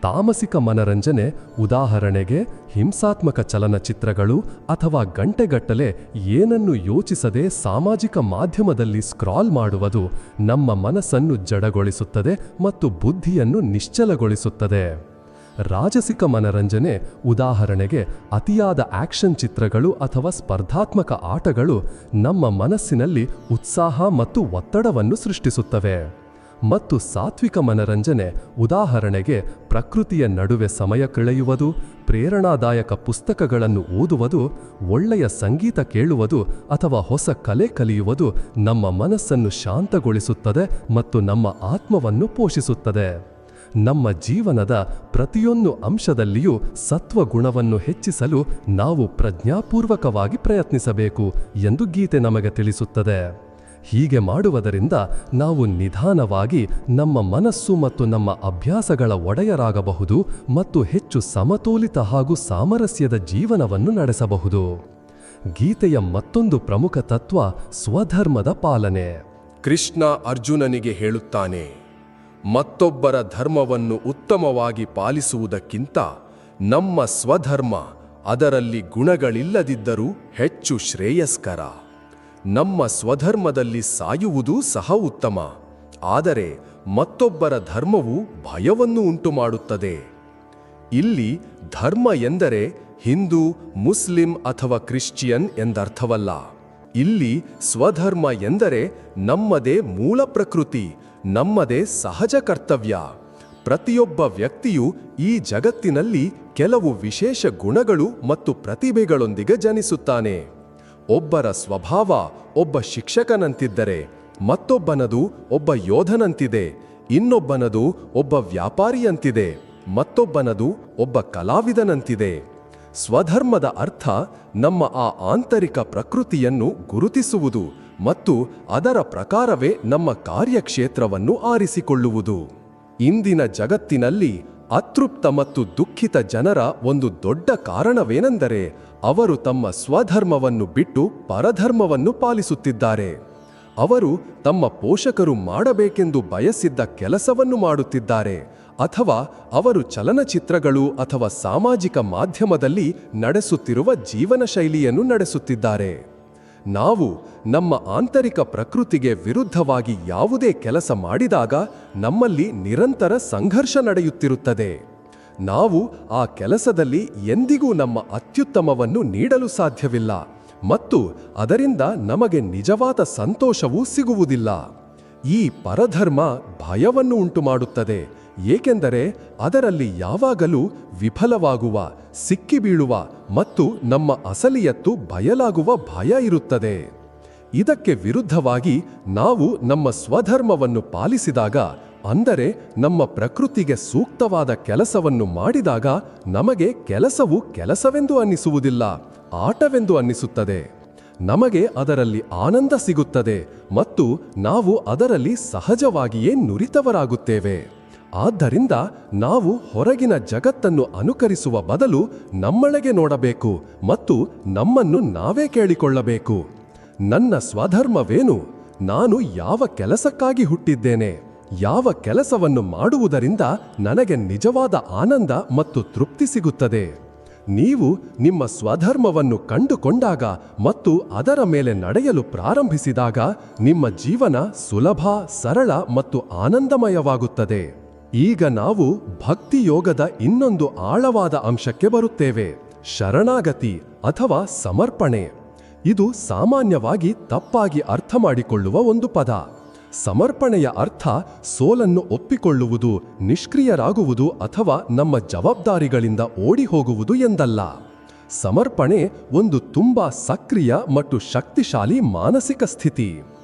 ತಾಮಸಿಕ ಮನರಂಜನೆ, ಉದಾಹರಣೆಗೆ ಹಿಂಸಾತ್ಮಕ ಚಲನಚಿತ್ರಗಳು ಅಥವಾ ಗಂಟೆಗಟ್ಟಲೆ ಏನನ್ನು ಯೋಚಿಸದೆ ಸಾಮಾಜಿಕ ಮಾಧ್ಯಮದಲ್ಲಿ ಸ್ಕ್ರಾಲ್ ಮಾಡುವುದು, ನಮ್ಮ ಮನಸ್ಸನ್ನು ಜಡಗೊಳಿಸುತ್ತದೆ ಮತ್ತು ಬುದ್ಧಿಯನ್ನು ನಿಶ್ಚಲಗೊಳಿಸುತ್ತದೆ. ರಾಜಸಿಕ ಮನರಂಜನೆ, ಉದಾಹರಣೆಗೆ ಅತಿಯಾದ ಆಕ್ಷನ್ ಚಿತ್ರಗಳು ಅಥವಾ ಸ್ಪರ್ಧಾತ್ಮಕ ಆಟಗಳು, ನಮ್ಮ ಮನಸ್ಸಿನಲ್ಲಿ ಉತ್ಸಾಹ ಮತ್ತು ಒತ್ತಡವನ್ನು ಸೃಷ್ಟಿಸುತ್ತವೆ. ಮತ್ತು ಸಾತ್ವಿಕ ಮನರಂಜನೆ, ಉದಾಹರಣೆಗೆ ಪ್ರಕೃತಿಯ ನಡುವೆ ಸಮಯ ಕಳೆಯುವುದು, ಪ್ರೇರಣಾದಾಯಕ ಪುಸ್ತಕಗಳನ್ನು ಓದುವುದು, ಒಳ್ಳೆಯ ಸಂಗೀತ ಕೇಳುವುದು ಅಥವಾ ಹೊಸ ಕಲೆ ಕಲಿಯುವುದು ನಮ್ಮ ಮನಸ್ಸನ್ನು ಶಾಂತಗೊಳಿಸುತ್ತದೆ ಮತ್ತು ನಮ್ಮ ಆತ್ಮವನ್ನು ಪೋಷಿಸುತ್ತದೆ. ನಮ್ಮ ಜೀವನದ ಪ್ರತಿಯೊಂದು ಅಂಶದಲ್ಲಿಯೂ ಸತ್ವಗುಣವನ್ನು ಹೆಚ್ಚಿಸಲು ನಾವು ಪ್ರಜ್ಞಾಪೂರ್ವಕವಾಗಿ ಪ್ರಯತ್ನಿಸಬೇಕು ಎಂದು ಗೀತೆ ನಮಗೆ ತಿಳಿಸುತ್ತದೆ. ಹೀಗೆ ಮಾಡುವುದರಿಂದ ನಾವು ನಿಧಾನವಾಗಿ ನಮ್ಮ ಮನಸ್ಸು ಮತ್ತು ನಮ್ಮ ಅಭ್ಯಾಸಗಳ ಒಡೆಯರಾಗಬಹುದು ಮತ್ತು ಹೆಚ್ಚು ಸಮತೋಲಿತ ಹಾಗೂ ಸಾಮರಸ್ಯದ ಜೀವನವನ್ನು ನಡೆಸಬಹುದು. ಗೀತೆಯ ಮತ್ತೊಂದು ಪ್ರಮುಖ ತತ್ವ ಸ್ವಧರ್ಮದ ಪಾಲನೆ. ಕೃಷ್ಣ ಅರ್ಜುನನಿಗೆ ಹೇಳುತ್ತಾನೆ, ಮತ್ತೊಬ್ಬರ ಧರ್ಮವನ್ನು ಉತ್ತಮವಾಗಿ ಪಾಲಿಸುವುದಕ್ಕಿಂತ ನಮ್ಮ ಸ್ವಧರ್ಮ, ಅದರಲ್ಲಿ ಗುಣಗಳಿಲ್ಲದಿದ್ದರೂ ಹೆಚ್ಚು ಶ್ರೇಯಸ್ಕರ. ನಮ್ಮ ಸ್ವಧರ್ಮದಲ್ಲಿ ಸಾಯುವುದೂ ಸಹ ಉತ್ತಮ, ಆದರೆ ಮತ್ತೊಬ್ಬರ ಧರ್ಮವು ಭಯವನ್ನು ಉಂಟುಮಾಡುತ್ತದೆ. ಇಲ್ಲಿ ಧರ್ಮ ಎಂದರೆ ಹಿಂದೂ, ಮುಸ್ಲಿಂ ಅಥವಾ ಕ್ರಿಶ್ಚಿಯನ್ ಎಂದರ್ಥವಲ್ಲ. ಇಲ್ಲಿ ಸ್ವಧರ್ಮ ಎಂದರೆ ನಮ್ಮದೇ ಮೂಲ ಪ್ರಕೃತಿ, ನಮ್ಮದೇ ಸಹಜ ಕರ್ತವ್ಯ. ಪ್ರತಿಯೊಬ್ಬ ವ್ಯಕ್ತಿಯು ಈ ಜಗತ್ತಿನಲ್ಲಿ ಕೆಲವು ವಿಶೇಷ ಗುಣಗಳು ಮತ್ತು ಪ್ರತಿಭೆಗಳೊಂದಿಗೆ ಜನಿಸುತ್ತಾನೆ. ಒಬ್ಬರ ಸ್ವಭಾವ ಒಬ್ಬ ಶಿಕ್ಷಕನಂತಿದ್ದರೆ, ಮತ್ತೊಬ್ಬನದು ಒಬ್ಬ ಯೋಧನಂತಿದೆ, ಇನ್ನೊಬ್ಬನದು ಒಬ್ಬ ವ್ಯಾಪಾರಿಯಂತಿದೆ, ಮತ್ತೊಬ್ಬನದು ಒಬ್ಬ ಕಲಾವಿದನಂತಿದೆ. ಸ್ವಧರ್ಮದ ಅರ್ಥ ನಮ್ಮ ಆ ಆಂತರಿಕ ಪ್ರಕೃತಿಯನ್ನು ಗುರುತಿಸುವುದು ಮತ್ತು ಅದರ ಪ್ರಕಾರವೇ ನಮ್ಮ ಕಾರ್ಯಕ್ಷೇತ್ರವನ್ನು ಆರಿಸಿಕೊಳ್ಳುವುದು. ಇಂದಿನ ಜಗತ್ತಿನಲ್ಲಿ ಅತೃಪ್ತ ಮತ್ತು ದುಃಖಿತ ಜನರ ಒಂದು ದೊಡ್ಡ ಕಾರಣವೇನೆಂದರೆ ಅವರು ತಮ್ಮ ಸ್ವಧರ್ಮವನ್ನು ಬಿಟ್ಟು ಪರಧರ್ಮವನ್ನು ಪಾಲಿಸುತ್ತಿದ್ದಾರೆ. ಅವರು ತಮ್ಮ ಪೋಷಕರು ಮಾಡಬೇಕೆಂದು ಬಯಸಿದ್ದ ಕೆಲಸವನ್ನು ಮಾಡುತ್ತಿದ್ದಾರೆ, ಅಥವಾ ಅವರು ಚಲನಚಿತ್ರಗಳು ಅಥವಾ ಸಾಮಾಜಿಕ ಮಾಧ್ಯಮದಲ್ಲಿ ನಡೆಸುತ್ತಿರುವ ಜೀವನ ಶೈಲಿಯನ್ನು ನಡೆಸುತ್ತಿದ್ದಾರೆ. ನಾವು ನಮ್ಮ ಆಂತರಿಕ ಪ್ರಕೃತಿಗೆ ವಿರುದ್ಧವಾಗಿ ಯಾವುದೇ ಕೆಲಸ ಮಾಡಿದಾಗ ನಮ್ಮಲ್ಲಿ ನಿರಂತರ ಸಂಘರ್ಷ ನಡೆಯುತ್ತಿರುತ್ತದೆ. ನಾವು ಆ ಕೆಲಸದಲ್ಲಿ ಎಂದಿಗೂ ನಮ್ಮ ಅತ್ಯುತ್ತಮವನ್ನು ನೀಡಲು ಸಾಧ್ಯವಿಲ್ಲ ಮತ್ತು ಅದರಿಂದ ನಮಗೆ ನಿಜವಾದ ಸಂತೋಷವೂ ಸಿಗುವುದಿಲ್ಲ. ಈ ಪರಧರ್ಮ ಭಯವನ್ನು ಉಂಟುಮಾಡುತ್ತದೆ, ಏಕೆಂದರೆ ಅದರಲ್ಲಿ ಯಾವಾಗಲೂ ವಿಫಲವಾಗುವ, ಸಿಕ್ಕಿಬೀಳುವ ಮತ್ತು ನಮ್ಮ ಅಸಲಿಯತ್ತು ಬಯಲಾಗುವ ಭಯ ಇರುತ್ತದೆ. ಇದಕ್ಕೆ ವಿರುದ್ಧವಾಗಿ ನಾವು ನಮ್ಮ ಸ್ವಧರ್ಮವನ್ನು ಪಾಲಿಸಿದಾಗ, ಅಂದರೆ ನಮ್ಮ ಪ್ರಕೃತಿಗೆ ಸೂಕ್ತವಾದ ಕೆಲಸವನ್ನು ಮಾಡಿದಾಗ ನಮಗೆ ಕೆಲಸವು ಕೆಲಸವೆಂದು ಅನ್ನಿಸುವುದಿಲ್ಲ, ಆಟವೆಂದು ಅನ್ನಿಸುತ್ತದೆ. ನಮಗೆ ಅದರಲ್ಲಿ ಆನಂದ ಸಿಗುತ್ತದೆ ಮತ್ತು ನಾವು ಅದರಲ್ಲಿ ಸಹಜವಾಗಿಯೇ ನುರಿತವರಾಗುತ್ತೇವೆ. ಆದ್ದರಿಂದ ನಾವು ಹೊರಗಿನ ಜಗತ್ತನ್ನು ಅನುಕರಿಸುವ ಬದಲು ನಮ್ಮೊಳಗೆ ನೋಡಬೇಕು ಮತ್ತು ನಮ್ಮನ್ನು ನಾವೇ ಕೇಳಿಕೊಳ್ಳಬೇಕು. ನನ್ನ ಸ್ವಧರ್ಮವೇನು? ನಾನು ಯಾವ ಕೆಲಸಕ್ಕಾಗಿ ಹುಟ್ಟಿದ್ದೇನೆ? ಯಾವ ಕೆಲಸವನ್ನು ಮಾಡುವುದರಿಂದ ನನಗೆ ನಿಜವಾದ ಆನಂದ ಮತ್ತು ತೃಪ್ತಿ ಸಿಗುತ್ತದೆ? ನೀವು ನಿಮ್ಮ ಸ್ವಧರ್ಮವನ್ನು ಕಂಡುಕೊಂಡಾಗ ಮತ್ತು ಅದರ ಮೇಲೆ ನಡೆಯಲು ಪ್ರಾರಂಭಿಸಿದಾಗ ನಿಮ್ಮ ಜೀವನ ಸುಲಭ, ಸರಳ ಮತ್ತು ಆನಂದಮಯವಾಗುತ್ತದೆ. ಈಗ ನಾವು ಭಕ್ತಿಯೋಗದ ಇನ್ನೊಂದು ಆಳವಾದ ಅಂಶಕ್ಕೆ ಬರುತ್ತೇವೆ, ಶರಣಾಗತಿ ಅಥವಾ ಸಮರ್ಪಣೆ. ಇದು ಸಾಮಾನ್ಯವಾಗಿ ತಪ್ಪಾಗಿ ಅರ್ಥ ಮಾಡಿಕೊಳ್ಳುವ ಒಂದು ಪದ. ಸಮರ್ಪಣೆಯ ಅರ್ಥ ಸೋಲನ್ನು ಒಪ್ಪಿಕೊಳ್ಳುವುದು, ನಿಷ್ಕ್ರಿಯರಾಗುವುದು ಅಥವಾ ನಮ್ಮ ಜವಾಬ್ದಾರಿಗಳಿಂದ ಓಡಿ ಹೋಗುವುದು ಎಂದಲ್ಲ. ಸಮರ್ಪಣೆ ಒಂದು ತುಂಬಾ ಸಕ್ರಿಯ ಮತ್ತು ಶಕ್ತಿಶಾಲಿ ಮಾನಸಿಕ ಸ್ಥಿತಿ.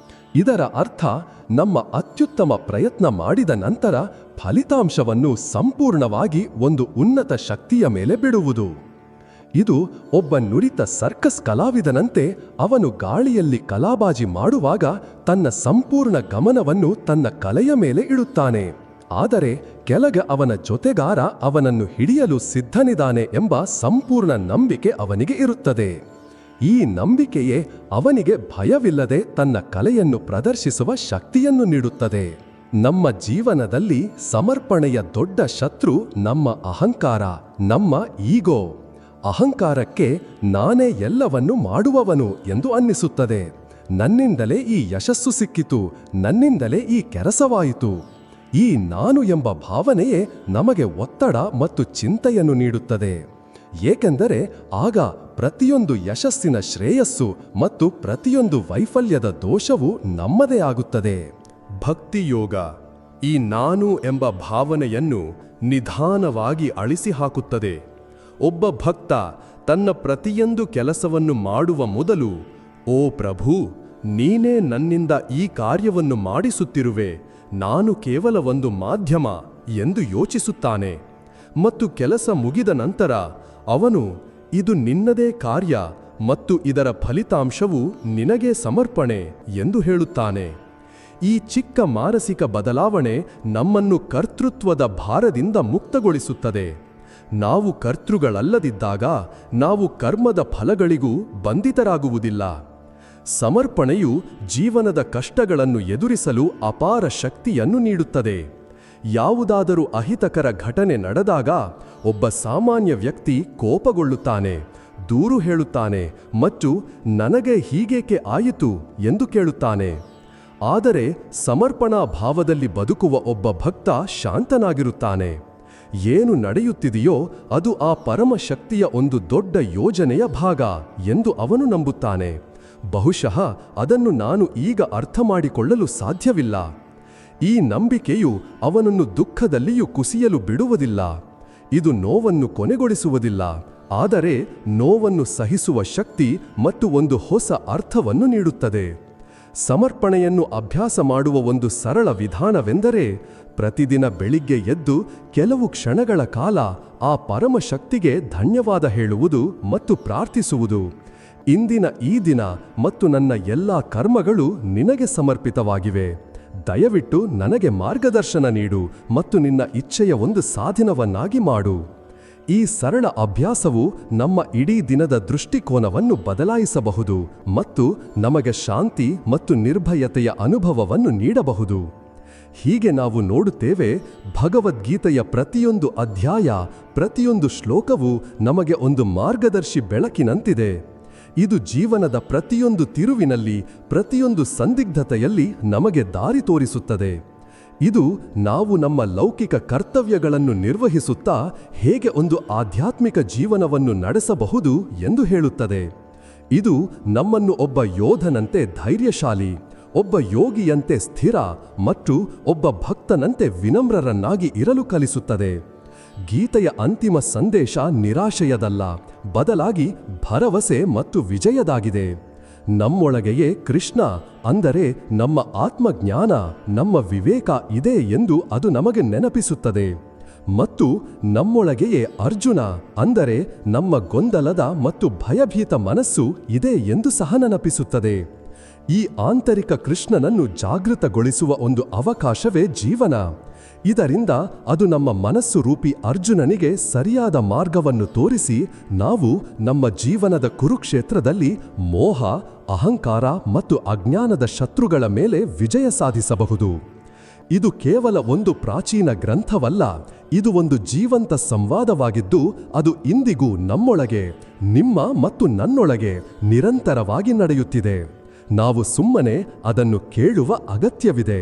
ಇದರ ಅರ್ಥ ನಮ್ಮ ಅತ್ಯುತ್ತಮ ಪ್ರಯತ್ನ ಮಾಡಿದ ನಂತರ ಫಲಿತಾಂಶವನ್ನು ಸಂಪೂರ್ಣವಾಗಿ ಒಂದು ಉನ್ನತ ಶಕ್ತಿಯ ಮೇಲೆ ಬಿಡುವುದು. ಇದು ಒಬ್ಬ ನುರಿತ ಸರ್ಕಸ್ ಕಲಾವಿದನಂತೆ ಅವನು ಗಾಳಿಯಲ್ಲಿ ಕಲಾಬಾಜಿ ಮಾಡುವಾಗ ತನ್ನ ಸಂಪೂರ್ಣ ಗಮನವನ್ನು ತನ್ನ ಕಲೆಯ ಮೇಲೆ ಇಡುತ್ತಾನೆ. ಆದರೆ ಕೆಳಗೆ ಅವನ ಜೊತೆಗಾರ ಅವನನ್ನು ಹಿಡಿಯಲು ಸಿದ್ಧನಿದ್ದಾನೆ ಎಂಬ ಸಂಪೂರ್ಣ ನಂಬಿಕೆ ಅವನಿಗೆ ಇರುತ್ತದೆ. ಈ ನಂಬಿಕೆಯೇ ಅವನಿಗೆ ಭಯವಿಲ್ಲದೆ ತನ್ನ ಕಲೆಯನ್ನು ಪ್ರದರ್ಶಿಸುವ ಶಕ್ತಿಯನ್ನು ನೀಡುತ್ತದೆ. ನಮ್ಮ ಜೀವನದಲ್ಲಿ ಸಮರ್ಪಣೆಯ ದೊಡ್ಡ ಶತ್ರು ನಮ್ಮ ಅಹಂಕಾರ, ನಮ್ಮ ಈಗೋ. ಅಹಂಕಾರಕ್ಕೆ ನಾನೇ ಎಲ್ಲವನ್ನೂ ಮಾಡುವವನು ಎಂದು ಅನ್ನಿಸುತ್ತದೆ. ನನ್ನಿಂದಲೇ ಈ ಯಶಸ್ಸು ಸಿಕ್ಕಿತು, ನನ್ನಿಂದಲೇ ಈ ಕೆಲಸವಾಯಿತು. ಈ ನಾನು ಎಂಬ ಭಾವನೆಯೇ ನಮಗೆ ಒತ್ತಡ ಮತ್ತು ಚಿಂತೆಯನ್ನು ನೀಡುತ್ತದೆ. ಏಕೆಂದರೆ ಆಗ ಪ್ರತಿಯೊಂದು ಯಶಸ್ಸಿನ ಶ್ರೇಯಸ್ಸು ಮತ್ತು ಪ್ರತಿಯೊಂದು ವೈಫಲ್ಯದ ದೋಷವೂ ನಮ್ಮದೇ ಆಗುತ್ತದೆ. ಭಕ್ತಿಯೋಗ ಈ ನಾನು ಎಂಬ ಭಾವನೆಯನ್ನು ನಿಧಾನವಾಗಿ ಅಳಿಸಿ ಹಾಕುತ್ತದೆ. ಒಬ್ಬ ಭಕ್ತ ತನ್ನ ಪ್ರತಿಯೊಂದು ಕೆಲಸವನ್ನು ಮಾಡುವ ಮೊದಲು, ಓ ಪ್ರಭು, ನೀನೇ ನನ್ನಿಂದ ಈ ಕಾರ್ಯವನ್ನು ಮಾಡಿಸುತ್ತಿರುವೆ, ನಾನು ಕೇವಲ ಒಂದು ಮಾಧ್ಯಮ ಎಂದು ಯೋಚಿಸುತ್ತಾನೆ. ಮತ್ತು ಕೆಲಸ ಮುಗಿದ ನಂತರ ಅವನು, ಇದು ನಿನ್ನದೇ ಕಾರ್ಯ ಮತ್ತು ಇದರ ಫಲಿತಾಂಶವು ನಿನಗೆ ಸಮರ್ಪಣೆ ಎಂದು ಹೇಳುತ್ತಾನೆ. ಈ ಚಿಕ್ಕ ಮಾನಸಿಕ ಬದಲಾವಣೆ ನಮ್ಮನ್ನು ಕರ್ತೃತ್ವದ ಭಾರದಿಂದ ಮುಕ್ತಗೊಳಿಸುತ್ತದೆ. ನಾವು ಕರ್ತೃಗಳಲ್ಲದಿದ್ದಾಗ ನಾವು ಕರ್ಮದ ಫಲಗಳಿಗೂ ಬಂಧಿತರಾಗುವುದಿಲ್ಲ. ಸಮರ್ಪಣೆಯು ಜೀವನದ ಕಷ್ಟಗಳನ್ನು ಎದುರಿಸಲು ಅಪಾರ ಶಕ್ತಿಯನ್ನು ನೀಡುತ್ತದೆ. ಯಾವುದಾದರೂ ಅಹಿತಕರ ಘಟನೆ ನಡೆದಾಗ ಒಬ್ಬ ಸಾಮಾನ್ಯ ವ್ಯಕ್ತಿ ಕೋಪಗೊಳ್ಳುತ್ತಾನೆ, ದೂರು ಹೇಳುತ್ತಾನೆ ಮತ್ತು ನನಗೆ ಹೀಗೇಕೆ ಆಯಿತು ಎಂದು ಕೇಳುತ್ತಾನೆ. ಆದರೆ ಸಮರ್ಪಣಾ ಭಾವದಲ್ಲಿ ಬದುಕುವ ಒಬ್ಬ ಭಕ್ತ ಶಾಂತನಾಗಿರುತ್ತಾನೆ. ಏನು ನಡೆಯುತ್ತಿದೆಯೋ ಅದು ಆ ಪರಮಶಕ್ತಿಯ ಒಂದು ದೊಡ್ಡ ಯೋಜನೆಯ ಭಾಗ ಎಂದು ಅವನು ನಂಬುತ್ತಾನೆ. ಬಹುಶಃ ಅದನ್ನು ನಾನು ಈಗ ಅರ್ಥ ಮಾಡಿಕೊಳ್ಳಲು ಸಾಧ್ಯವಿಲ್ಲ. ಈ ನಂಬಿಕೆಯು ಅವನನ್ನು ದುಃಖದಲ್ಲಿಯೂ ಕುಸಿಯಲು ಬಿಡುವುದಿಲ್ಲ. ಇದು ನೋವನ್ನು ಕೊನೆಗೊಳಿಸುವುದಿಲ್ಲ, ಆದರೆ ನೋವನ್ನು ಸಹಿಸುವ ಶಕ್ತಿ ಮತ್ತು ಒಂದು ಹೊಸ ಅರ್ಥವನ್ನು ನೀಡುತ್ತದೆ. ಸಮರ್ಪಣೆಯನ್ನು ಅಭ್ಯಾಸ ಮಾಡುವ ಒಂದು ಸರಳ ವಿಧಾನವೆಂದರೆ ಪ್ರತಿದಿನ ಬೆಳಿಗ್ಗೆ ಎದ್ದು ಕೆಲವು ಕ್ಷಣಗಳ ಕಾಲ ಆ ಪರಮಶಕ್ತಿಗೆ ಧನ್ಯವಾದ ಹೇಳುವುದು ಮತ್ತು ಪ್ರಾರ್ಥಿಸುವುದು. ಇಂದಿನ ಈ ದಿನ ಮತ್ತು ನನ್ನ ಎಲ್ಲ ಕರ್ಮಗಳು ನಿನಗೆ ಸಮರ್ಪಿತವಾಗಿವೆ. ದಯವಿಟ್ಟು ನನಗೆ ಮಾರ್ಗದರ್ಶನ ನೀಡು ಮತ್ತು ನಿನ್ನ ಇಚ್ಛೆಯ ಒಂದು ಸಾಧನವನ್ನಾಗಿ ಮಾಡು. ಈ ಸರಳ ಅಭ್ಯಾಸವು ನಮ್ಮ ಇಡೀ ದಿನದ ದೃಷ್ಟಿಕೋನವನ್ನು ಬದಲಾಯಿಸಬಹುದು ಮತ್ತು ನಮಗೆ ಶಾಂತಿ ಮತ್ತು ನಿರ್ಭಯತೆಯ ಅನುಭವವನ್ನು ನೀಡಬಹುದು. ಹೀಗೆ ನಾವು ನೋಡುತ್ತೇವೆ, ಭಗವದ್ಗೀತೆಯ ಪ್ರತಿಯೊಂದು ಅಧ್ಯಾಯ, ಪ್ರತಿಯೊಂದು ಶ್ಲೋಕವೂ ನಮಗೆ ಒಂದು ಮಾರ್ಗದರ್ಶಿ ಬೆಳಕಿನಂತಿದೆ. ಇದು ಜೀವನದ ಪ್ರತಿಯೊಂದು ತಿರುವಿನಲ್ಲಿ, ಪ್ರತಿಯೊಂದು ಸಂದಿಗ್ಧತೆಯಲ್ಲಿ ನಮಗೆ ದಾರಿ ತೋರಿಸುತ್ತದೆ. ಇದು ನಾವು ನಮ್ಮ ಲೌಕಿಕ ಕರ್ತವ್ಯಗಳನ್ನು ನಿರ್ವಹಿಸುತ್ತಾ ಹೇಗೆ ಒಂದು ಆಧ್ಯಾತ್ಮಿಕ ಜೀವನವನ್ನು ನಡೆಸಬಹುದು ಎಂದು ಹೇಳುತ್ತದೆ. ಇದು ನಮ್ಮನ್ನು ಒಬ್ಬ ಯೋಧನಂತೆ ಧೈರ್ಯಶಾಲಿ, ಒಬ್ಬ ಯೋಗಿಯಂತೆ ಸ್ಥಿರ ಮತ್ತು ಒಬ್ಬ ಭಕ್ತನಂತೆ ವಿನಮ್ರರನ್ನಾಗಿ ಇರಲು ಕಲಿಸುತ್ತದೆ. ಗೀತೆಯ ಅಂತಿಮ ಸಂದೇಶ ನಿರಾಶೆಯದಲ್ಲ, ಬದಲಾಗಿ ಭರವಸೆ ಮತ್ತು ವಿಜಯದಾಗಿದೆ. ನಮ್ಮೊಳಗೆಯೇ ಕೃಷ್ಣ, ಅಂದರೆ ನಮ್ಮ ಆತ್ಮಜ್ಞಾನ, ನಮ್ಮ ವಿವೇಕ ಇದೆ ಎಂದು ಅದು ನಮಗೆ ನೆನಪಿಸುತ್ತದೆ. ಮತ್ತು ನಮ್ಮೊಳಗೆಯೇ ಅರ್ಜುನ, ಅಂದರೆ ನಮ್ಮ ಗೊಂದಲದ ಮತ್ತು ಭಯಭೀತ ಮನಸ್ಸು ಇದೆ ಎಂದು ಸಹ ನೆನಪಿಸುತ್ತದೆ. ಈ ಆಂತರಿಕ ಕೃಷ್ಣನನ್ನು ಜಾಗೃತಗೊಳಿಸುವ ಒಂದು ಅವಕಾಶವೇ ಜೀವನ. ಇದರಿಂದ ಅದು ನಮ್ಮ ಮನಸ್ಸು ರೂಪಿ ಅರ್ಜುನನಿಗೆ ಸರಿಯಾದ ಮಾರ್ಗವನ್ನು ತೋರಿಸಿ ನಾವು ನಮ್ಮ ಜೀವನದ ಕುರುಕ್ಷೇತ್ರದಲ್ಲಿ ಮೋಹ, ಅಹಂಕಾರ ಮತ್ತು ಅಜ್ಞಾನದ ಶತ್ರುಗಳ ಮೇಲೆ ವಿಜಯ ಸಾಧಿಸಬಹುದು. ಇದು ಕೇವಲ ಒಂದು ಪ್ರಾಚೀನ ಗ್ರಂಥವಲ್ಲ, ಇದು ಒಂದು ಜೀವಂತ ಸಂವಾದವಾಗಿದ್ದು ಅದು ಇಂದಿಗೂ ನಮ್ಮೊಳಗೆ, ನಿಮ್ಮ ಮತ್ತು ನನ್ನೊಳಗೆ ನಿರಂತರವಾಗಿ ನಡೆಯುತ್ತಿದೆ. ನಾವು ಸುಮ್ಮನೆ ಅದನ್ನು ಕೇಳುವ ಅಗತ್ಯವಿದೆ.